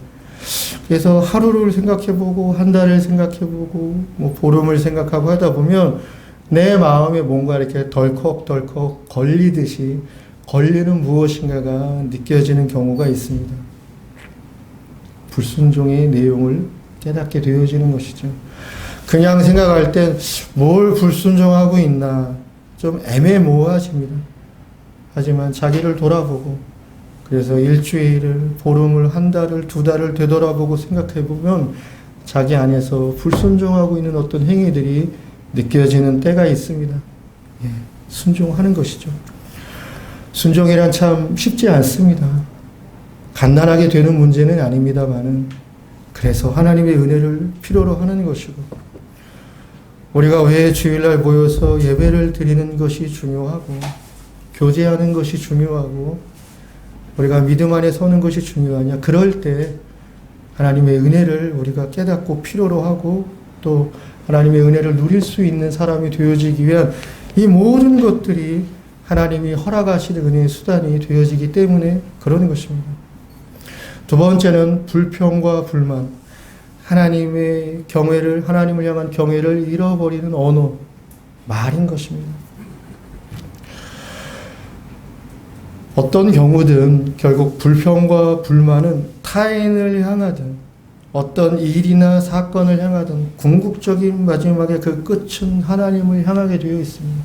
그래서 하루를 생각해 보고, 한 달을 생각해 보고, 보름을 생각하고 하다 보면 내 마음에 뭔가 이렇게 덜컥덜컥 걸리듯이 걸리는 무엇인가가 느껴지는 경우가 있습니다. 불순종의 내용을 깨닫게 되어지는 것이죠. 그냥 생각할 땐 뭘 불순종하고 있나 좀 애매모호해집니다. 하지만 자기를 돌아보고 그래서 일주일을, 보름을, 한 달을, 두 달을 되돌아보고 생각해보면 자기 안에서 불순종하고 있는 어떤 행위들이 느껴지는 때가 있습니다. 순종하는 것이죠. 순종이란 참 쉽지 않습니다. 간단하게 되는 문제는 아닙니다만은 그래서 하나님의 은혜를 필요로 하는 것이고 우리가 왜 주일날 모여서 예배를 드리는 것이 중요하고 교제하는 것이 중요하고 우리가 믿음 안에 서는 것이 중요하냐. 그럴 때 하나님의 은혜를 우리가 깨닫고 필요로 하고 또 하나님의 은혜를 누릴 수 있는 사람이 되어지기 위한 이 모든 것들이 하나님이 허락하시는 은혜의 수단이 되어지기 때문에 그러는 것입니다. 두 번째는 불평과 불만. 하나님의 경외를, 하나님을 향한 경외를 잃어버리는 언어, 말인 것입니다. 어떤 경우든 결국 불평과 불만은 타인을 향하든 어떤 일이나 사건을 향하든 궁극적인 마지막에 그 끝은 하나님을 향하게 되어 있습니다.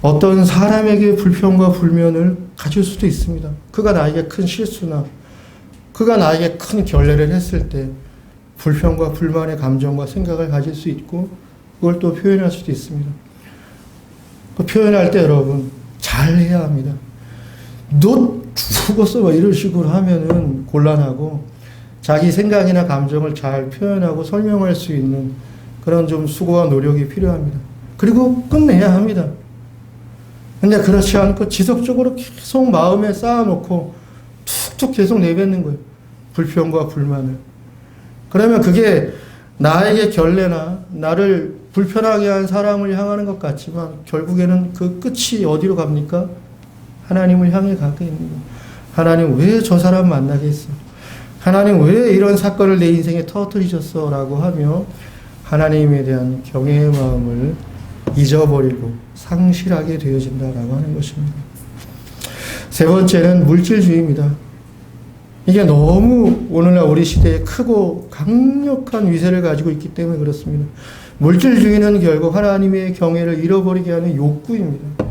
어떤 사람에게 불평과 불만을 가질 수도 있습니다. 그가 나에게 큰 실수나 그가 나에게 큰 결례를 했을 때 불평과 불만의 감정과 생각을 가질 수 있고 그걸 또 표현할 수도 있습니다. 그 표현할 때 여러분 잘해야 합니다. 너 죽었어 막 이런 식으로 하면은 곤란하고 자기 생각이나 감정을 잘 표현하고 설명할 수 있는 그런 좀 수고와 노력이 필요합니다. 그리고 끝내야 합니다. 근데 그렇지 않고 지속적으로 계속 마음에 쌓아놓고 툭툭 계속 내뱉는 거예요. 불평과 불만을. 그러면 그게 나에게 결례나 나를 불편하게 한 사람을 향하는 것 같지만 결국에는 그 끝이 어디로 갑니까? 하나님을 향해 가게 있는 거예요. 하나님 왜 저 사람 만나게 했어? 하나님 왜 이런 사건을 내 인생에 터뜨리셨어? 라고 하며 하나님에 대한 경외의 마음을 잊어버리고 상실하게 되어진다라고 하는 것입니다. 세 번째는 물질주의입니다. 이게 너무 오늘날 우리 시대에 크고 강력한 위세를 가지고 있기 때문에 그렇습니다. 물질주의는 결국 하나님의 경외를 잃어버리게 하는 욕구입니다.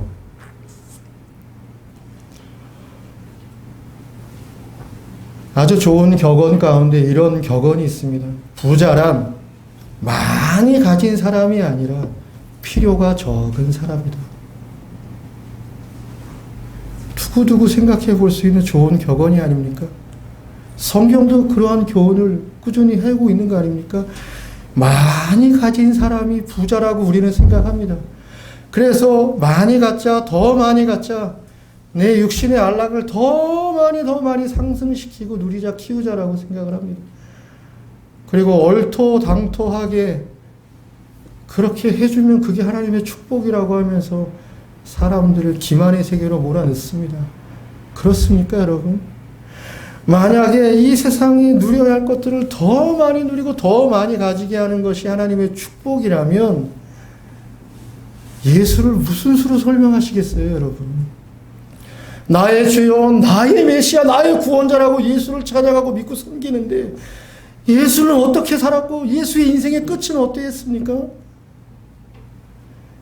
아주 좋은 격언 가운데 이런 격언이 있습니다. 부자란 많이 가진 사람이 아니라 필요가 적은 사람이다. 두고두고 생각해 볼 수 있는 좋은 격언이 아닙니까? 성경도 그러한 교훈을 꾸준히 하고 있는 거 아닙니까? 많이 가진 사람이 부자라고 우리는 생각합니다. 그래서 많이 갖자, 더 많이 갖자, 내 육신의 안락을 더 많이 상승시키고 누리자, 키우자라고 생각을 합니다. 그리고 얼토당토하게 그렇게 해주면 그게 하나님의 축복이라고 하면서 사람들을 기만의 세계로 몰아넣습니다. 그렇습니까, 여러분? 만약에 이 세상에 누려야 할 것들을 더 많이 누리고 더 많이 가지게 하는 것이 하나님의 축복이라면 예수를 무슨 수로 설명하시겠어요, 여러분? 나의 주여, 나의 메시아, 나의 구원자라고 예수를 찾아가고 믿고 섬기는데 예수는 어떻게 살았고 예수의 인생의 끝은 어떠했습니까?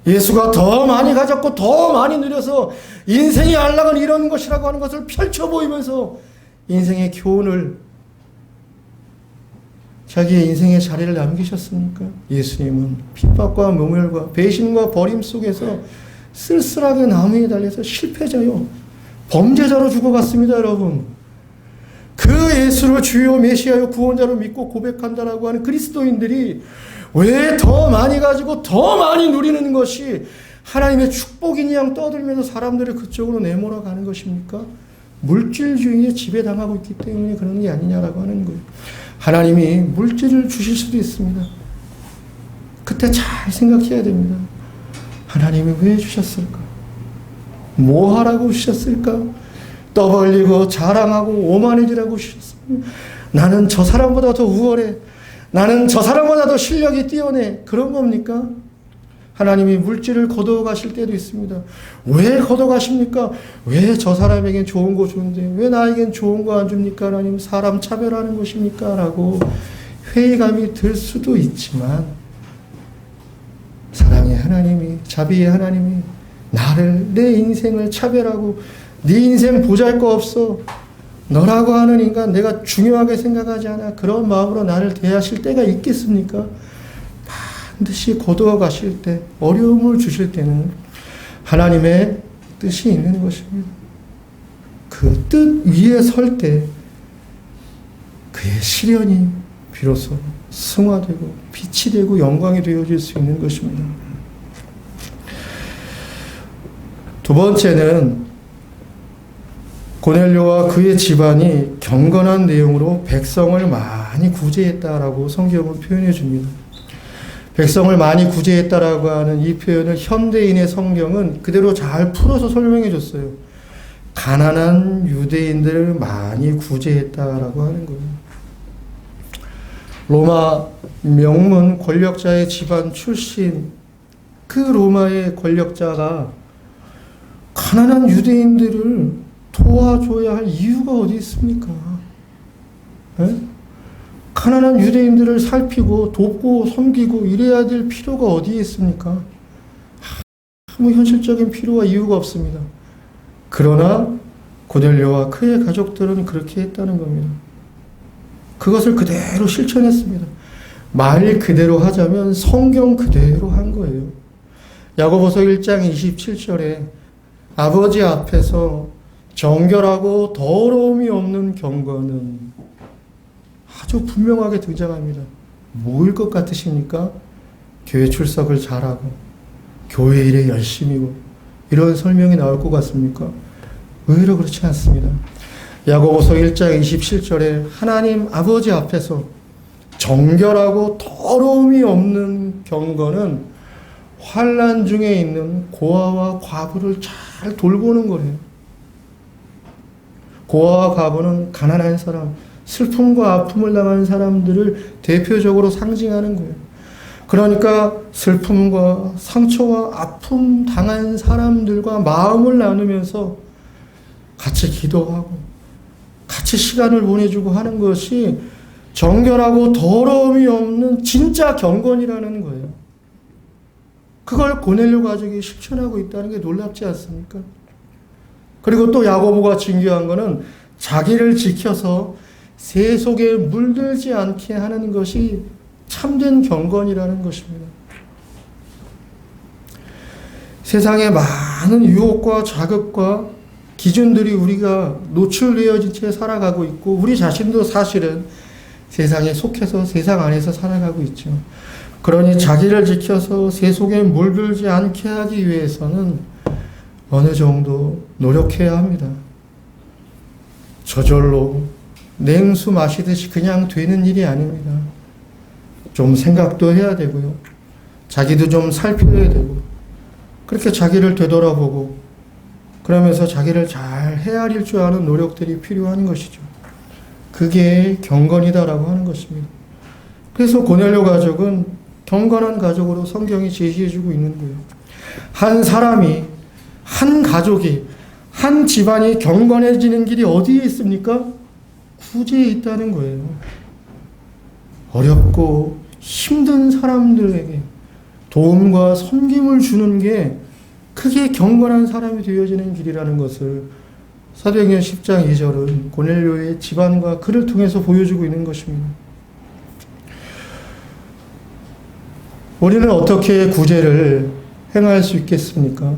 예수가 더 많이 가졌고 더 많이 누려서 인생의 안락은 이런 것이라고 하는 것을 펼쳐 보이면서 인생의 교훈을, 자기의 인생의 자리를 남기셨습니까? 예수님은 핍박과 모멸과 배신과 버림 속에서 쓸쓸하게 나무에 달려서 실패자요, 범죄자로 죽어갔습니다, 여러분. 그 예수를 주요 메시아요 구원자로 믿고 고백한다라고 하는 그리스도인들이 왜 더 많이 가지고 더 많이 누리는 것이 하나님의 축복인 양 떠들면서 사람들을 그쪽으로 내몰아 가는 것입니까? 물질주의에 지배당하고 있기 때문에 그런 게 아니냐라고 하는 거예요. 하나님이 물질을 주실 수도 있습니다. 그때 잘 생각해야 됩니다. 하나님이 왜 주셨을까? 뭐 하라고 주셨을까? 떠벌리고 자랑하고 오만해지라고 주셨습니다. 나는 저 사람보다 더 우월해. 나는 저 사람보다 더 실력이 뛰어내. 그런 겁니까? 하나님이 물질을 거둬가실 때도 있습니다. 왜 거둬가십니까? 왜 저 사람에겐 좋은 거 주는데 왜 나에겐 좋은 거 안 줍니까? 하나님 사람 차별하는 것입니까? 라고 회의감이 들 수도 있지만 사랑의 하나님이, 자비의 하나님이 나를, 내 인생을 차별하고 네 인생 보잘것없어, 너라고 하는 인간 내가 중요하게 생각하지 않아, 그런 마음으로 나를 대하실 때가 있겠습니까? 반드시 거두어 가실 때, 어려움을 주실 때는 하나님의 뜻이 있는 것입니다. 그 뜻 위에 설 때 그의 시련이 비로소 승화되고 빛이 되고 영광이 되어질 수 있는 것입니다. 두 번째는 고넬료와 그의 집안이 경건한 내용으로 백성을 많이 구제했다라고 성경은 표현해 줍니다. 백성을 많이 구제했다라고 하는 이 표현을 현대인의 성경은 그대로 잘 풀어서 설명해 줬어요. 가난한 유대인들을 많이 구제했다라고 하는 거예요. 로마 명문 권력자의 집안 출신 그 로마의 권력자가 가난한 유대인들을 도와줘야 할 이유가 어디 있습니까? 에? 가난한 유대인들을 살피고 돕고 섬기고 이래야 될 필요가 어디에 있습니까? 아무 현실적인 필요와 이유가 없습니다. 그러나 고넬료와 그의 가족들은 그렇게 했다는 겁니다. 그것을 그대로 실천했습니다. 말 그대로 하자면 성경 그대로 한 거예요. 야고보서 1장 27절에 아버지 앞에서 정결하고 더러움이 없는 경건은 아주 분명하게 등장합니다. 뭐일 것 같으십니까? 교회 출석을 잘하고 교회 일에 열심이고 이런 설명이 나올 것 같습니까? 의외로 그렇지 않습니다. 야고보서 1장 27절에 하나님 아버지 앞에서 정결하고 더러움이 없는 경건은 환난 중에 있는 고아와 과부를 잘 돌보는 거예요. 고아와 과부는 가난한 사람, 슬픔과 아픔을 당한 사람들을 대표적으로 상징하는 거예요. 그러니까 슬픔과 상처와 아픔 당한 사람들과 마음을 나누면서 같이 기도하고 같이 시간을 보내주고 하는 것이 정결하고 더러움이 없는 진짜 경건이라는 거예요. 그걸 고넬료 가족이 실천하고 있다는 게 놀랍지 않습니까? 그리고 또 야고보가 징계한 거는 자기를 지켜서 새 속에 물들지 않게 하는 것이 참된 경건이라는 것입니다. 세상의 많은 유혹과 자극과 기준들이 우리가 노출되어진 채 살아가고 있고 우리 자신도 사실은 세상에 속해서 세상 안에서 살아가고 있죠. 그러니 자기를 지켜서 새 속에 물들지 않게 하기 위해서는 어느 정도 노력해야 합니다. 저절로 냉수 마시듯이 그냥 되는 일이 아닙니다. 좀 생각도 해야 되고요. 자기도 좀 살펴야 되고 그렇게 자기를 되돌아보고 그러면서 자기를 잘 헤아릴 줄 아는 노력들이 필요한 것이죠. 그게 경건이다라고 하는 것입니다. 그래서 고넬료 가족은 경건한 가족으로 성경이 제시해주고 있는 거예요. 한 사람이, 한 가족이, 한 집안이 경건해지는 길이 어디에 있습니까? 구제에 있다는 거예요. 어렵고 힘든 사람들에게 도움과 섬김을 주는 게 크게 경건한 사람이 되어지는 길이라는 것을 사도행전 10장 2절은 고넬료의 집안과 그를 통해서 보여주고 있는 것입니다. 우리는 어떻게 구제를 행할 수 있겠습니까?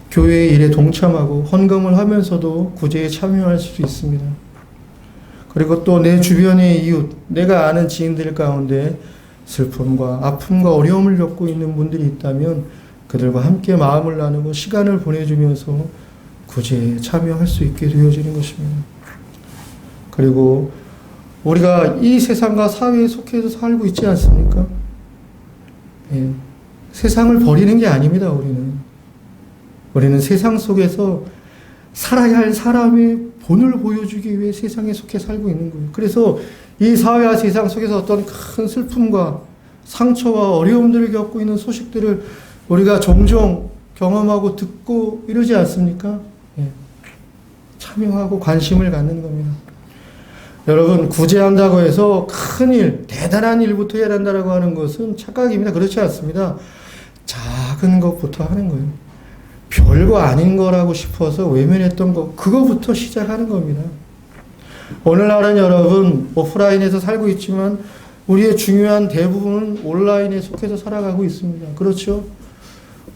교회의 일에 동참하고 헌금을 하면서도 구제에 참여할 수 있습니다. 그리고 또 내 주변의 이웃, 내가 아는 지인들 가운데 슬픔과 아픔과 어려움을 겪고 있는 분들이 있다면 그들과 함께 마음을 나누고 시간을 보내주면서 구제에 참여할 수 있게 되어지는 것입니다. 그리고 우리가 이 세상과 사회에 속해서 살고 있지 않습니까? 예, 세상을 버리는 게 아닙니다. 우리는 세상 속에서 살아야 할 사람의 본을 보여주기 위해 세상에 속해 살고 있는 거예요. 그래서 이 사회와 세상 속에서 어떤 큰 슬픔과 상처와 어려움들을 겪고 있는 소식들을 우리가 종종 경험하고 듣고 이러지 않습니까? 예. 참여하고 관심을 갖는 겁니다. 여러분, 구제한다고 해서 큰 일, 대단한 일부터 해야 된다고 하는 것은 착각입니다. 그렇지 않습니다. 작은 것부터 하는 거예요. 별거 아닌 거라고 싶어서 외면했던 거, 그거부터 시작하는 겁니다. 오늘날은 여러분, 오프라인에서 살고 있지만 우리의 중요한 대부분은 온라인에 속해서 살아가고 있습니다. 그렇죠?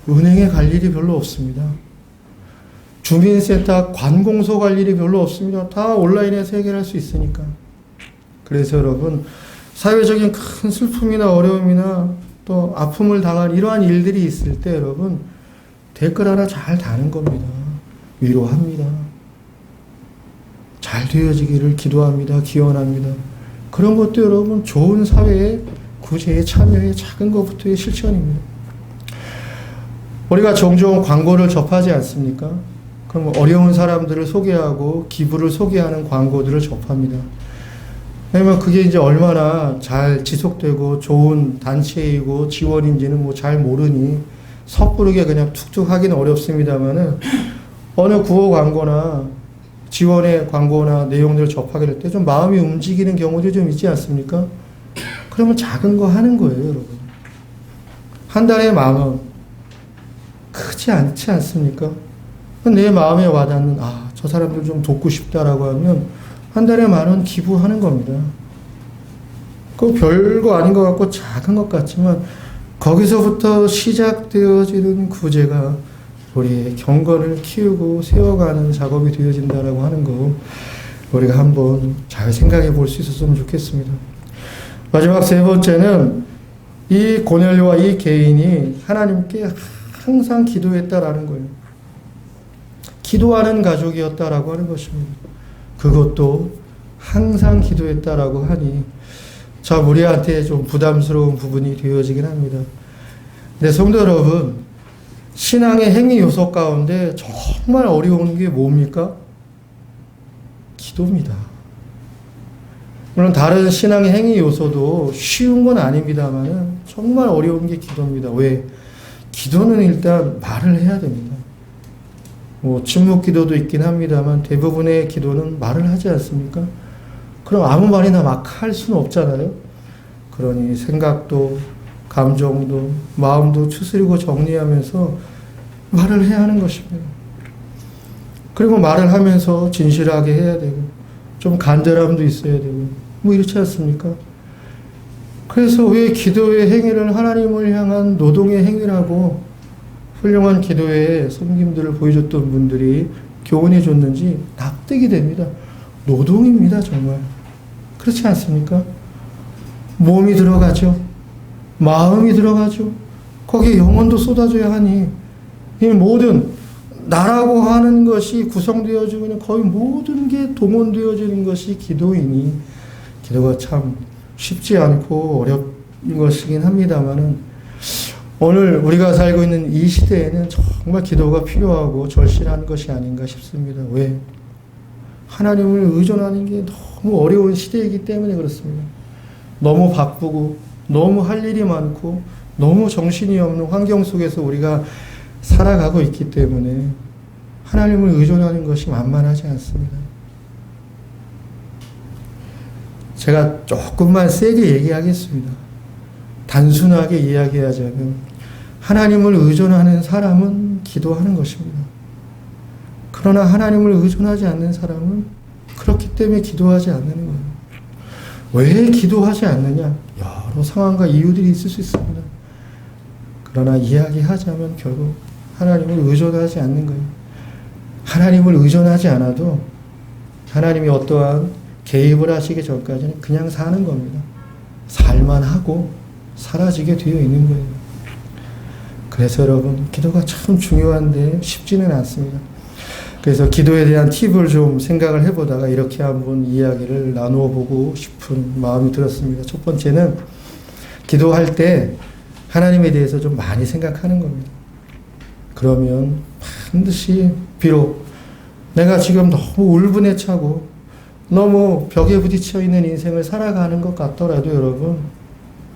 은행에 갈 일이 별로 없습니다. 주민센터, 관공서 갈 일이 별로 없습니다. 다 온라인에서 해결할 수 있으니까. 그래서 여러분, 사회적인 큰 슬픔이나 어려움이나 또 아픔을 당한 이러한 일들이 있을 때 여러분, 댓글 하나 잘 다는 겁니다. 위로합니다. 잘 되어지기를 기도합니다. 기원합니다. 그런 것도 여러분, 좋은 사회의 구제에 참여의 작은 것부터의 실천입니다. 우리가 종종 광고를 접하지 않습니까? 그럼 어려운 사람들을 소개하고 기부를 소개하는 광고들을 접합니다. 왜냐면 그게 이제 얼마나 잘 지속되고 좋은 단체이고 지원인지는 뭐 잘 모르니 섣부르게 그냥 툭툭 하기는 어렵습니다만은 어느 구호 광고나 지원의 광고나 내용들을 접하게 될 때 좀 마음이 움직이는 경우도 좀 있지 않습니까? 그러면 작은 거 하는 거예요, 여러분. 한 달에 10,000원. 크지 않지 않습니까? 내 마음에 와닿는, 저 사람들 좀 돕고 싶다라고 하면 한 달에 10,000원 기부하는 겁니다. 그 별거 아닌 것 같고 작은 것 같지만 거기서부터 시작되어지는 구제가 우리의 경건을 키우고 세워가는 작업이 되어진다라고 하는 거 우리가 한번 잘 생각해 볼 수 있었으면 좋겠습니다. 마지막 세 번째는 이 고넬료와 이 개인이 하나님께 항상 기도했다라는 거예요. 기도하는 가족이었다라고 하는 것입니다. 그것도 항상 기도했다라고 하니 참 우리한테 좀 부담스러운 부분이 되어지긴 합니다. 근데 성도 여러분, 신앙의 행위 요소 가운데 정말 어려운 게 뭡니까? 기도입니다. 물론 다른 신앙의 행위 요소도 쉬운 건 아닙니다만 정말 어려운 게 기도입니다. 왜? 기도는 일단 말을 해야 됩니다. 뭐 침묵 기도도 있긴 합니다만 대부분의 기도는 말을 하지 않습니까? 그럼 아무 말이나 막 할 수는 없잖아요. 그러니 생각도 감정도 마음도 추스리고 정리하면서 말을 해야 하는 것입니다. 그리고 말을 하면서 진실하게 해야 되고 좀 간절함도 있어야 되고 뭐 이렇지 않습니까? 그래서 왜 기도의 행위를 하나님을 향한 노동의 행위라고 훌륭한 기도의 섬김들을 보여줬던 분들이 교훈해 줬는지 납득이 됩니다. 노동입니다, 정말. 그렇지 않습니까? 몸이 들어가죠. 마음이 들어가죠. 거기에 영혼도 쏟아져야 하니 이 모든 나라고 하는 것이 구성되어지고 있는 거의 모든 게 동원되어지는 것이 기도이니 기도가 참 쉽지 않고 어려운 것이긴 합니다만은 오늘 우리가 살고 있는 이 시대에는 정말 기도가 필요하고 절실한 것이 아닌가 싶습니다. 왜? 하나님을 의존하는 게 너무 어려운 시대이기 때문에 그렇습니다. 너무 바쁘고 너무 할 일이 많고 너무 정신이 없는 환경 속에서 우리가 살아가고 있기 때문에 하나님을 의존하는 것이 만만하지 않습니다. 제가 조금만 세게 얘기하겠습니다. 단순하게 이야기하자면 하나님을 의존하는 사람은 기도하는 것입니다. 그러나 하나님을 의존하지 않는 사람은 그렇기 때문에 기도하지 않는 거예요. 왜 기도하지 않느냐? 여러 상황과 이유들이 있을 수 있습니다. 그러나 이야기하자면 결국 하나님을 의존하지 않는 거예요. 하나님을 의존하지 않아도 하나님이 어떠한 개입을 하시기 전까지는 그냥 사는 겁니다. 살만 하고 사라지게 되어 있는 거예요. 그래서 여러분, 기도가 참 중요한데 쉽지는 않습니다. 그래서 기도에 대한 팁을 좀 생각을 해보다가 이렇게 한번 이야기를 나누어 보고 싶은 마음이 들었습니다. 첫 번째는 기도할 때 하나님에 대해서 좀 많이 생각하는 겁니다. 그러면 반드시 비록 내가 지금 너무 울분에 차고 너무 벽에 부딪혀 있는 인생을 살아가는 것 같더라도 여러분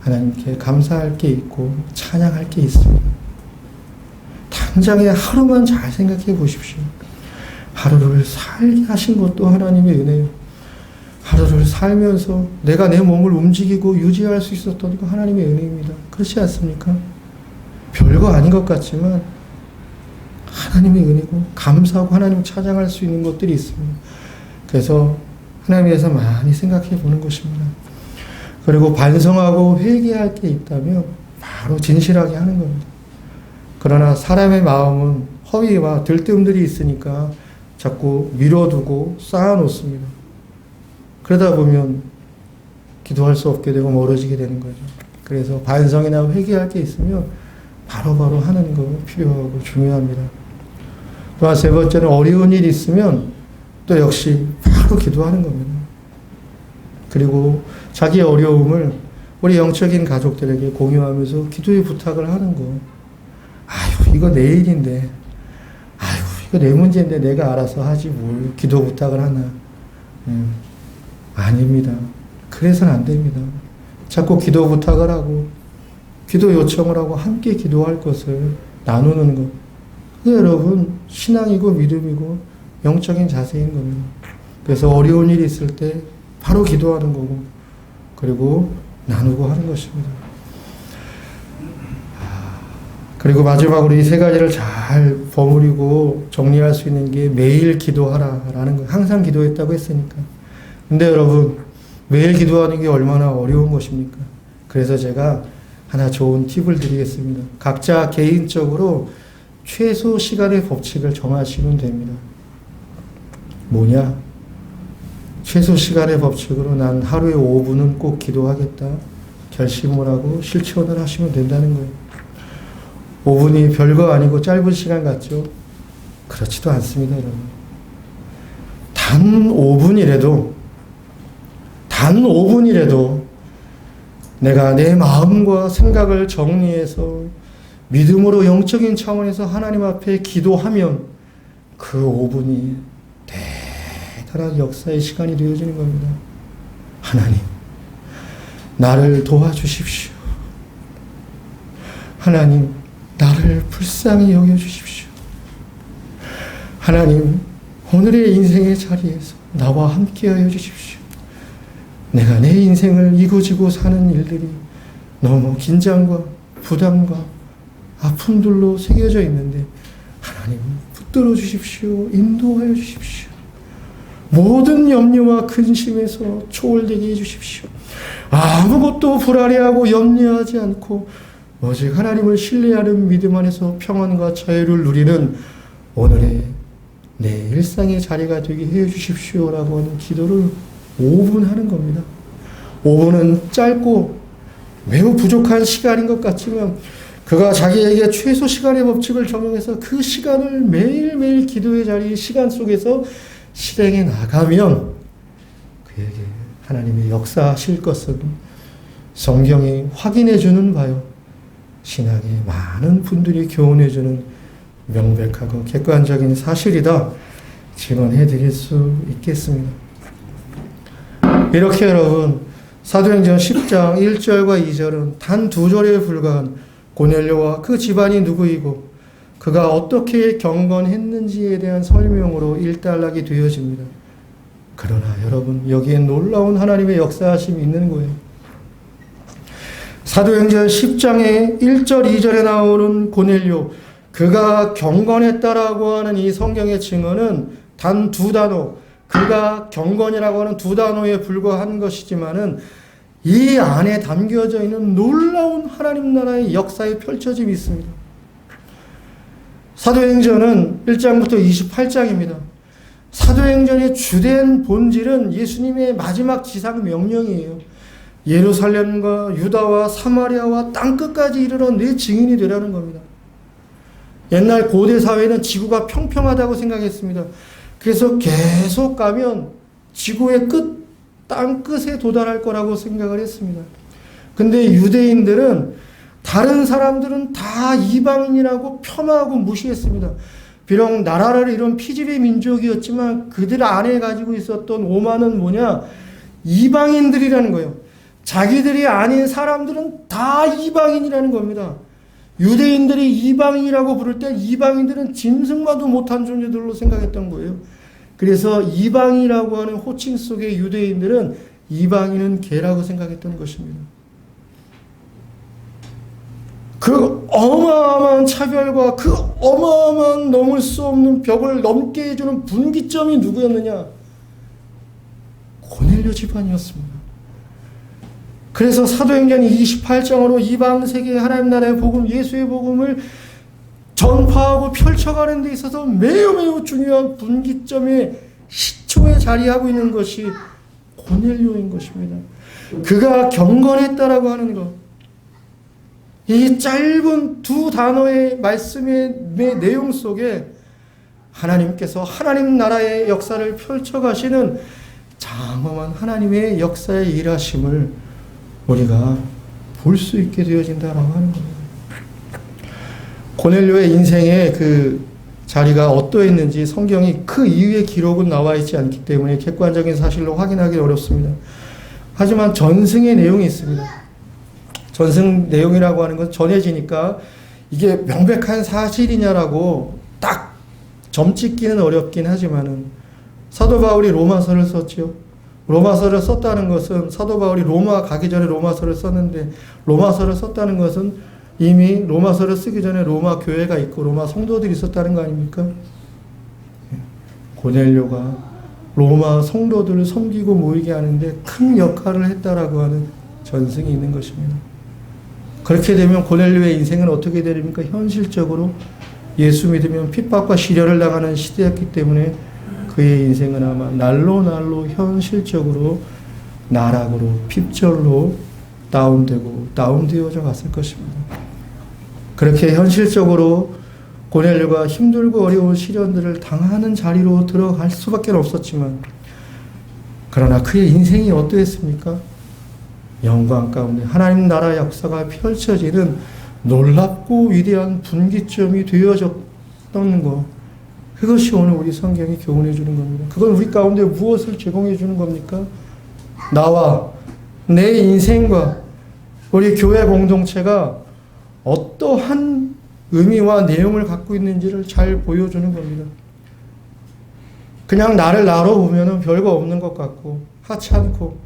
하나님께 감사할 게 있고 찬양할 게 있습니다. 당장에 하루만 잘 생각해 보십시오. 하루를 살게 하신 것도 하나님의 은혜예요. 하루를 살면서 내가 내 몸을 움직이고 유지할 수 있었던 거 하나님의 은혜입니다. 그렇지 않습니까? 별거 아닌 것 같지만 하나님의 은혜고 감사하고 하나님 찬양할 수 있는 것들이 있습니다. 그래서 하나님에 대해서 많이 생각해 보는 것입니다. 그리고 반성하고 회개할 게 있다면 바로 진실하게 하는 겁니다. 그러나 사람의 마음은 허위와 들뜸들이 있으니까 자꾸 미뤄두고 쌓아놓습니다. 그러다 보면 기도할 수 없게 되고 멀어지게 되는 거죠. 그래서 반성이나 회개할 게 있으면 바로바로 하는 거 필요하고 중요합니다. 또한 세 번째는 어려운 일이 있으면 또 역시 바로 기도하는 겁니다. 그리고 자기의 어려움을 우리 영적인 가족들에게 공유하면서 기도의 부탁을 하는 거. 아유, 이거 내 일인데. 아유, 이거 내 문제인데 내가 알아서 하지 뭘 기도 부탁을 하나. 아닙니다. 그래서는 안 됩니다. 자꾸 기도 부탁을 하고 기도 요청을 하고 함께 기도할 것을 나누는 것. 그게 여러분 신앙이고 믿음이고 영적인 자세인 겁니다. 그래서 어려운 일이 있을 때 바로 기도하는 거고 그리고 나누고 하는 것입니다. 그리고 마지막으로 이 세 가지를 잘 버무리고 정리할 수 있는 게 매일 기도하라라는 거. 항상 기도했다고 했으니까. 근데 여러분 매일 기도하는 게 얼마나 어려운 것입니까? 그래서 제가 하나 좋은 팁을 드리겠습니다. 각자 개인적으로 최소 시간의 법칙을 정하시면 됩니다. 뭐냐? 최소 시간의 법칙으로 난 하루에 5분은 꼭 기도하겠다. 결심을 하고 실천을 하시면 된다는 거예요. 5분이 별거 아니고 짧은 시간 같죠? 그렇지도 않습니다, 여러분. 단 5분이라도 내가 내 마음과 생각을 정리해서 믿음으로 영적인 차원에서 하나님 앞에 기도하면 그 5분이 대단한 역사의 시간이 되어지는 겁니다. 하나님, 나를 도와주십시오. 하나님, 나를 불쌍히 여겨주십시오. 하나님, 오늘의 인생의 자리에서 나와 함께하여 주십시오. 내가 내 인생을 이고지고 사는 일들이 너무 긴장과 부담과 아픔들로 새겨져 있는데 하나님 붙들어 주십시오. 인도하여 주십시오. 모든 염려와 근심에서 초월되게 해주십시오. 아무것도 불안해하고 염려하지 않고 오직 하나님을 신뢰하는 믿음 안에서 평안과 자유를 누리는 오늘의 내 일상의 자리가 되게 해 주십시오라고 하는 기도를 5분 하는 겁니다. 5분은 짧고 매우 부족한 시간인 것 같지만 그가 자기에게 최소 시간의 법칙을 적용해서 그 시간을 매일매일 기도의 자리 시간 속에서 실행해 나가면 그에게 하나님의 역사하실 것은 성경이 확인해 주는 바요. 신앙의 많은 분들이 교훈해 주는 명백하고 객관적인 사실이다. 증언해 드릴 수 있겠습니다. 이렇게 여러분, 사도행전 10장 1절과 2절은 단 2절에 불과한 고넬료와 그 집안이 누구이고 그가 어떻게 경건했는지에 대한 설명으로 일단락이 되어집니다. 그러나 여러분, 여기에 놀라운 하나님의 역사하심이 있는 거예요. 사도행전 10장의 1절, 2절에 나오는 고넬료, 그가 경건했다라고 하는 이 성경의 증언은 단 2단어, 그가 경건이라고 하는 2단어에 불과한 것이지만은 이 안에 담겨져 있는 놀라운 하나님 나라의 역사의 펼쳐짐이 있습니다. 사도행전은 1장부터 28장입니다. 사도행전의 주된 본질은 예수님의 마지막 지상 명령이에요. 예루살렘과 유다와 사마리아와 땅끝까지 이르러 내 증인이 되라는 겁니다. 옛날 고대 사회는 지구가 평평하다고 생각했습니다. 그래서 계속 가면 지구의 끝, 땅끝에 도달할 거라고 생각을 했습니다. 근데 유대인들은 다른 사람들은 다 이방인이라고 폄하하고 무시했습니다. 비록 나라를 이룬 피지배 민족이었지만 그들 안에 가지고 있었던 오만은 뭐냐? 이방인들이라는 거예요. 자기들이 아닌 사람들은 다 이방인이라는 겁니다. 유대인들이 이방인이라고 부를 때 이방인들은 짐승과도 못한 존재들로 생각했던 거예요. 그래서 이방인이라고 하는 호칭 속의 유대인들은 이방인은 개라고 생각했던 것입니다. 그 어마어마한 차별과 그 어마어마한 넘을 수 없는 벽을 넘게 해주는 분기점이 누구였느냐? 고넬료 집안이었습니다. 그래서 사도행전 28장으로 이방 세계의 하나님 나라의 복음, 예수의 복음을 전파하고 펼쳐가는 데 있어서 매우 중요한 분기점의 시초에 자리하고 있는 것이 고넬료인 것입니다. 그가 경건했다라고 하는 것. 이 짧은 2단어의 말씀의 내용 속에 하나님께서 하나님 나라의 역사를 펼쳐가시는 장엄한 하나님의 역사의 일하심을 우리가 볼 수 있게 되어진다라고 하는 겁니다. 고넬료의 인생의 그 자리가 어떠했는지 성경이 그 이후의 기록은 나와 있지 않기 때문에 객관적인 사실로 확인하기 어렵습니다. 하지만 전승의 내용이 있습니다. 전승 내용이라고 하는 건 전해지니까 이게 명백한 사실이냐라고 딱 점찍기는 어렵긴 하지만은 사도 바울이 로마서를 썼죠. 로마서를 썼다는 것은 사도 바울이 로마 가기 전에 로마서를 썼는데 로마서를 썼다는 것은 이미 로마서를 쓰기 전에 로마 교회가 있고 로마 성도들이 있었다는 거 아닙니까? 고넬료가 로마 성도들을 섬기고 모이게 하는데 큰 역할을 했다라고 하는 전승이 있는 것입니다. 그렇게 되면 고넬료의 인생은 어떻게 됩니까? 현실적으로 예수 믿으면 핍박과 시련을 당하는 시대였기 때문에 그의 인생은 아마 날로 현실적으로 나락으로 핍절로 다운되어져 갔을 것입니다. 그렇게 현실적으로 고넬료가 힘들고 어려운 시련들을 당하는 자리로 들어갈 수밖에 없었지만 그러나 그의 인생이 어떠했습니까? 영광 가운데 하나님 나라 역사가 펼쳐지는 놀랍고 위대한 분기점이 되어졌던 것, 그것이 오늘 우리 성경이 교훈해 주는 겁니다. 그건 우리 가운데 무엇을 제공해 주는 겁니까? 나와 내 인생과 우리 교회 공동체가 어떠한 의미와 내용을 갖고 있는지를 잘 보여주는 겁니다. 그냥 나를 나로 보면 별거 없는 것 같고 하찮고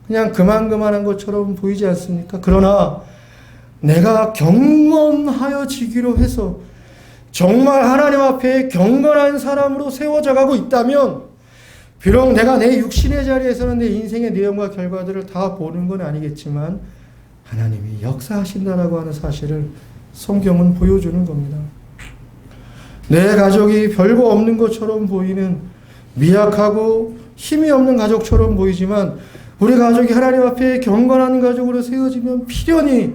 그냥 그만한 것처럼 보이지 않습니까? 그러나 내가 경건하여지기로 해서 정말 하나님 앞에 경건한 사람으로 세워져 가고 있다면, 비록 내가 내 육신의 자리에서는 내 인생의 내용과 결과들을 다 보는 건 아니겠지만 하나님이 역사하신다라고 하는 사실을 성경은 보여주는 겁니다. 내 가족이 별거 없는 것처럼 보이는 미약하고 힘이 없는 가족처럼 보이지만, 우리 가족이 하나님 앞에 경건한 가족으로 세워지면 필연히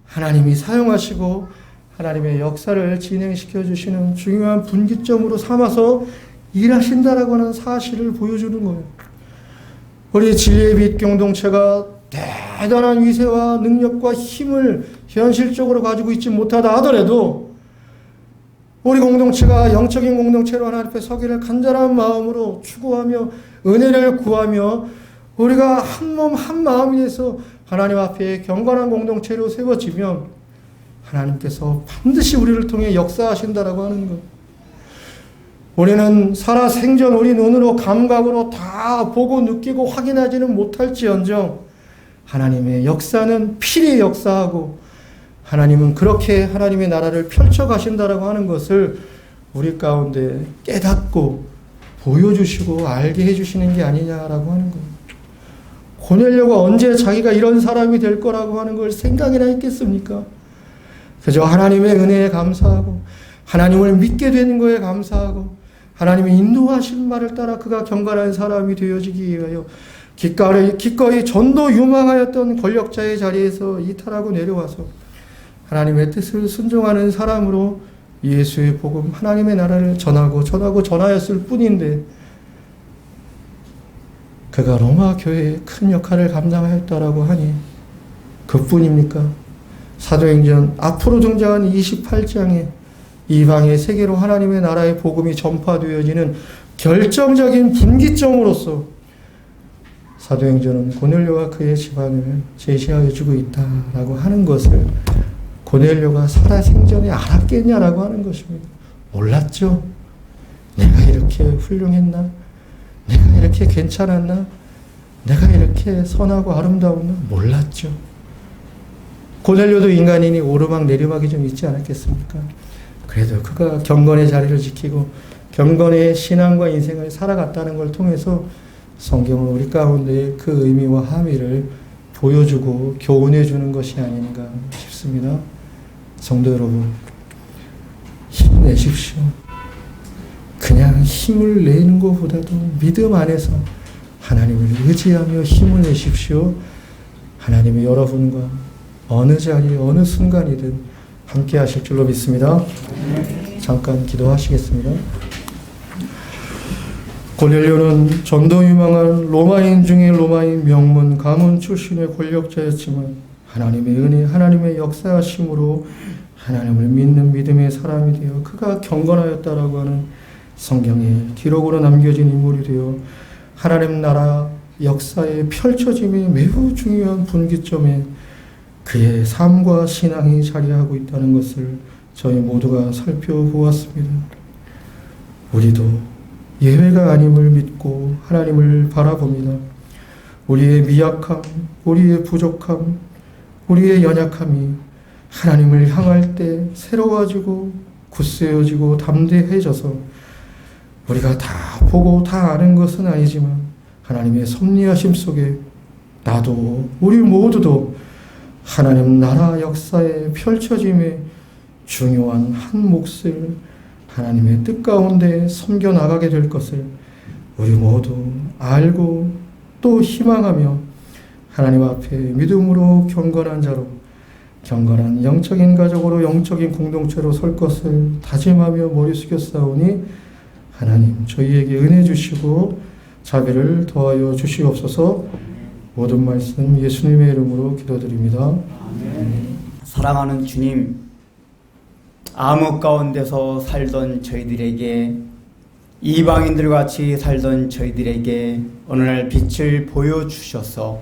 하나님이 사용하시고 하나님의 역사를 진행시켜 주시는 중요한 분기점으로 삼아서 일하신다라고 하는 사실을 보여주는 거예요. 우리 진리의 빛 공동체가 대단한 위세와 능력과 힘을 현실적으로 가지고 있지 못하다 하더라도 우리 공동체가 영적인 공동체로 하나님 앞에 서기를 간절한 마음으로 추구하며 은혜를 구하며 우리가 한 몸 한 마음이 돼서 하나님 앞에 경건한 공동체로 세워지면 하나님께서 반드시 우리를 통해 역사하신다라고 하는 것. 우리는 살아생전 우리 눈으로 감각으로 다 보고 느끼고 확인하지는 못할지언정 하나님의 역사는 필히 역사하고 하나님은 그렇게 하나님의 나라를 펼쳐가신다라고 하는 것을 우리 가운데 깨닫고 보여주시고 알게 해주시는 게 아니냐라고 하는 거예요. 고넬료가 언제 자기가 이런 사람이 될 거라고 하는 걸 생각이나 했겠습니까? 그저 하나님의 은혜에 감사하고 하나님을 믿게 되는 거에 감사하고 하나님의 인도하신 말을 따라 그가 경건한 사람이 되어지기 위하여 기꺼이 전도 유망하였던 권력자의 자리에서 이탈하고 내려와서 하나님의 뜻을 순종하는 사람으로 예수의 복음, 하나님의 나라를 전하였을 뿐인데, 그가 로마 교회에 큰 역할을 감당하였다라고 하니 그뿐입니까? 사도행전 앞으로 등장한 28장에 이방의 세계로 하나님의 나라의 복음이 전파되어지는 결정적인 분기점으로서 사도행전은 고넬료와 그의 집안을 제시하여 주고 있다라고 하는 것을 고넬료가 살아생전에 알았겠냐라고 하는 것입니다. 몰랐죠. 내가 이렇게 훌륭했나? 내가 이렇게 괜찮았나? 내가 이렇게 선하고 아름다웠나? 몰랐죠. 고넬료도 인간이니 오르막 내리막이 좀 있지 않았겠습니까? 그래도 그가 경건의 자리를 지키고 경건의 신앙과 인생을 살아갔다는 걸 통해서 성경은 우리 가운데 그 의미와 함의를 보여주고 교훈해 주는 것이 아닌가 싶습니다. 성도 여러분, 힘내십시오. 그냥 힘을 내는 것보다도 믿음 안에서 하나님을 의지하며 힘을 내십시오. 하나님이 여러분과 어느 자리, 어느 순간이든 함께 하실 줄로 믿습니다. 잠깐 기도하시겠습니다. 고넬료는 전도 유망한 로마인 중에 로마인 명문 가문 출신의 권력자였지만 하나님의 은혜, 하나님의 역사하심으로 하나님을 믿는 믿음의 사람이 되어 그가 경건하였다라고 하는 성경에 기록으로 남겨진 인물이 되어 하나님 나라 역사의 펼쳐짐이 매우 중요한 분기점에 그의 삶과 신앙이 자리하고 있다는 것을 저희 모두가 살펴보았습니다. 우리도 예외가 아님을 믿고 하나님을 바라봅니다. 우리의 미약함, 우리의 부족함, 우리의 연약함이 하나님을 향할 때 새로워지고 굳세어지고 담대해져서 우리가 다 보고 다 아는 것은 아니지만 하나님의 섭리하심 속에 나도 우리 모두도 하나님 나라 역사의 펼쳐짐에 중요한 한 몫을 하나님의 뜻 가운데 섬겨나가게 될 것을 우리 모두 알고 또 희망하며 하나님 앞에 믿음으로 경건한 자로 경건한 영적인 가족으로 영적인 공동체로 설 것을 다짐하며 머리 숙여 싸우니 하나님 저희에게 은혜 주시고 자비를 더하여 주시옵소서. 모든 말씀 예수님의 이름으로 기도드립니다. 사랑하는 주님, 암흑 가운데서 살던 저희들에게, 이방인들 같이 살던 저희들에게 오늘날 빛을 보여주셔서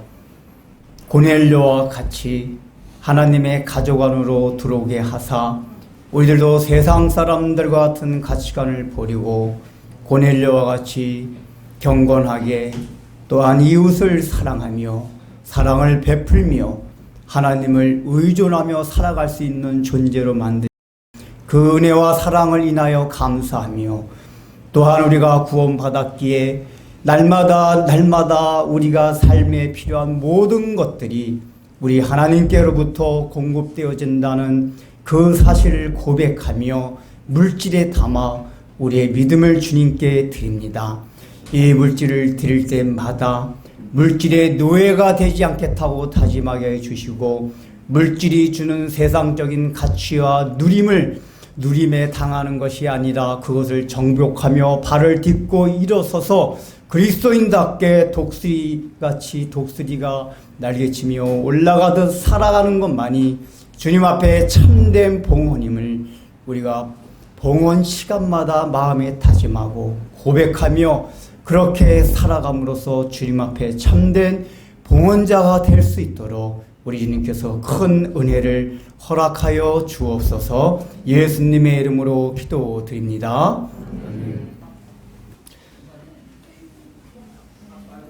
고넬료와 같이 하나님의 가족 안으로 들어오게 하사 우리들도 세상 사람들과 같은 가치관을 버리고 고넬료와 같이 경건하게, 또한 이웃을 사랑하며 사랑을 베풀며 하나님을 의존하며 살아갈 수 있는 존재로 만든 그 은혜와 사랑을 인하여 감사하며, 또한 우리가 구원받았기에 날마다 우리가 삶에 필요한 모든 것들이 우리 하나님께로부터 공급되어진다는 그 사실을 고백하며 물질에 담아 우리의 믿음을 주님께 드립니다. 이 물질을 드릴 때마다 물질의 노예가 되지 않겠다고 다짐하게 해주시고, 물질이 주는 세상적인 가치와 누림에 당하는 것이 아니라 그것을 정복하며 발을 딛고 일어서서 그리스도인답게 독수리가 날개치며 올라가듯 살아가는 것만이 주님 앞에 참된 봉헌임을 우리가 봉헌 시간마다 마음에 다짐하고 고백하며 그렇게 살아감으로써 주님 앞에 참된 봉헌자가 될 수 있도록 우리 주님께서 큰 은혜를 허락하여 주옵소서. 예수님의 이름으로 기도드립니다.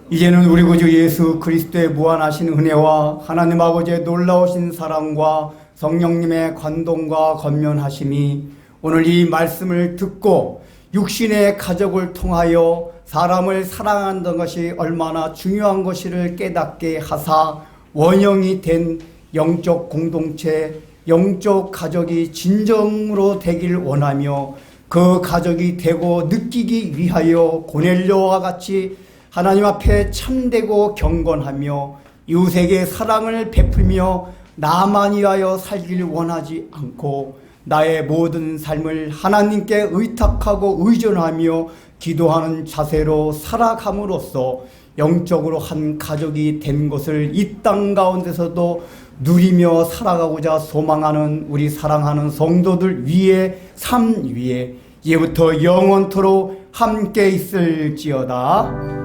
이제는 우리 구주 예수 그리스도의 무한하신 은혜와 하나님 아버지의 놀라우신 사랑과 성령님의 관동과 권면하심이 오늘 이 말씀을 듣고 육신의 가족을 통하여 사람을 사랑한다는 것이 얼마나 중요한 것을 깨닫게 하사 원형이 된 영적 공동체, 영적 가족이 진정으로 되길 원하며 그 가족이 되고 느끼기 위하여 고넬료와 같이 하나님 앞에 참되고 경건하며 이웃에게 사랑을 베풀며 나만 위하여 살기를 원하지 않고 나의 모든 삶을 하나님께 의탁하고 의존하며 기도하는 자세로 살아감으로써 영적으로 한 가족이 된 것을 이 땅 가운데서도 누리며 살아가고자 소망하는 우리 사랑하는 성도들 위에, 삶 위에 이제부터 영원토록 함께 있을지어다.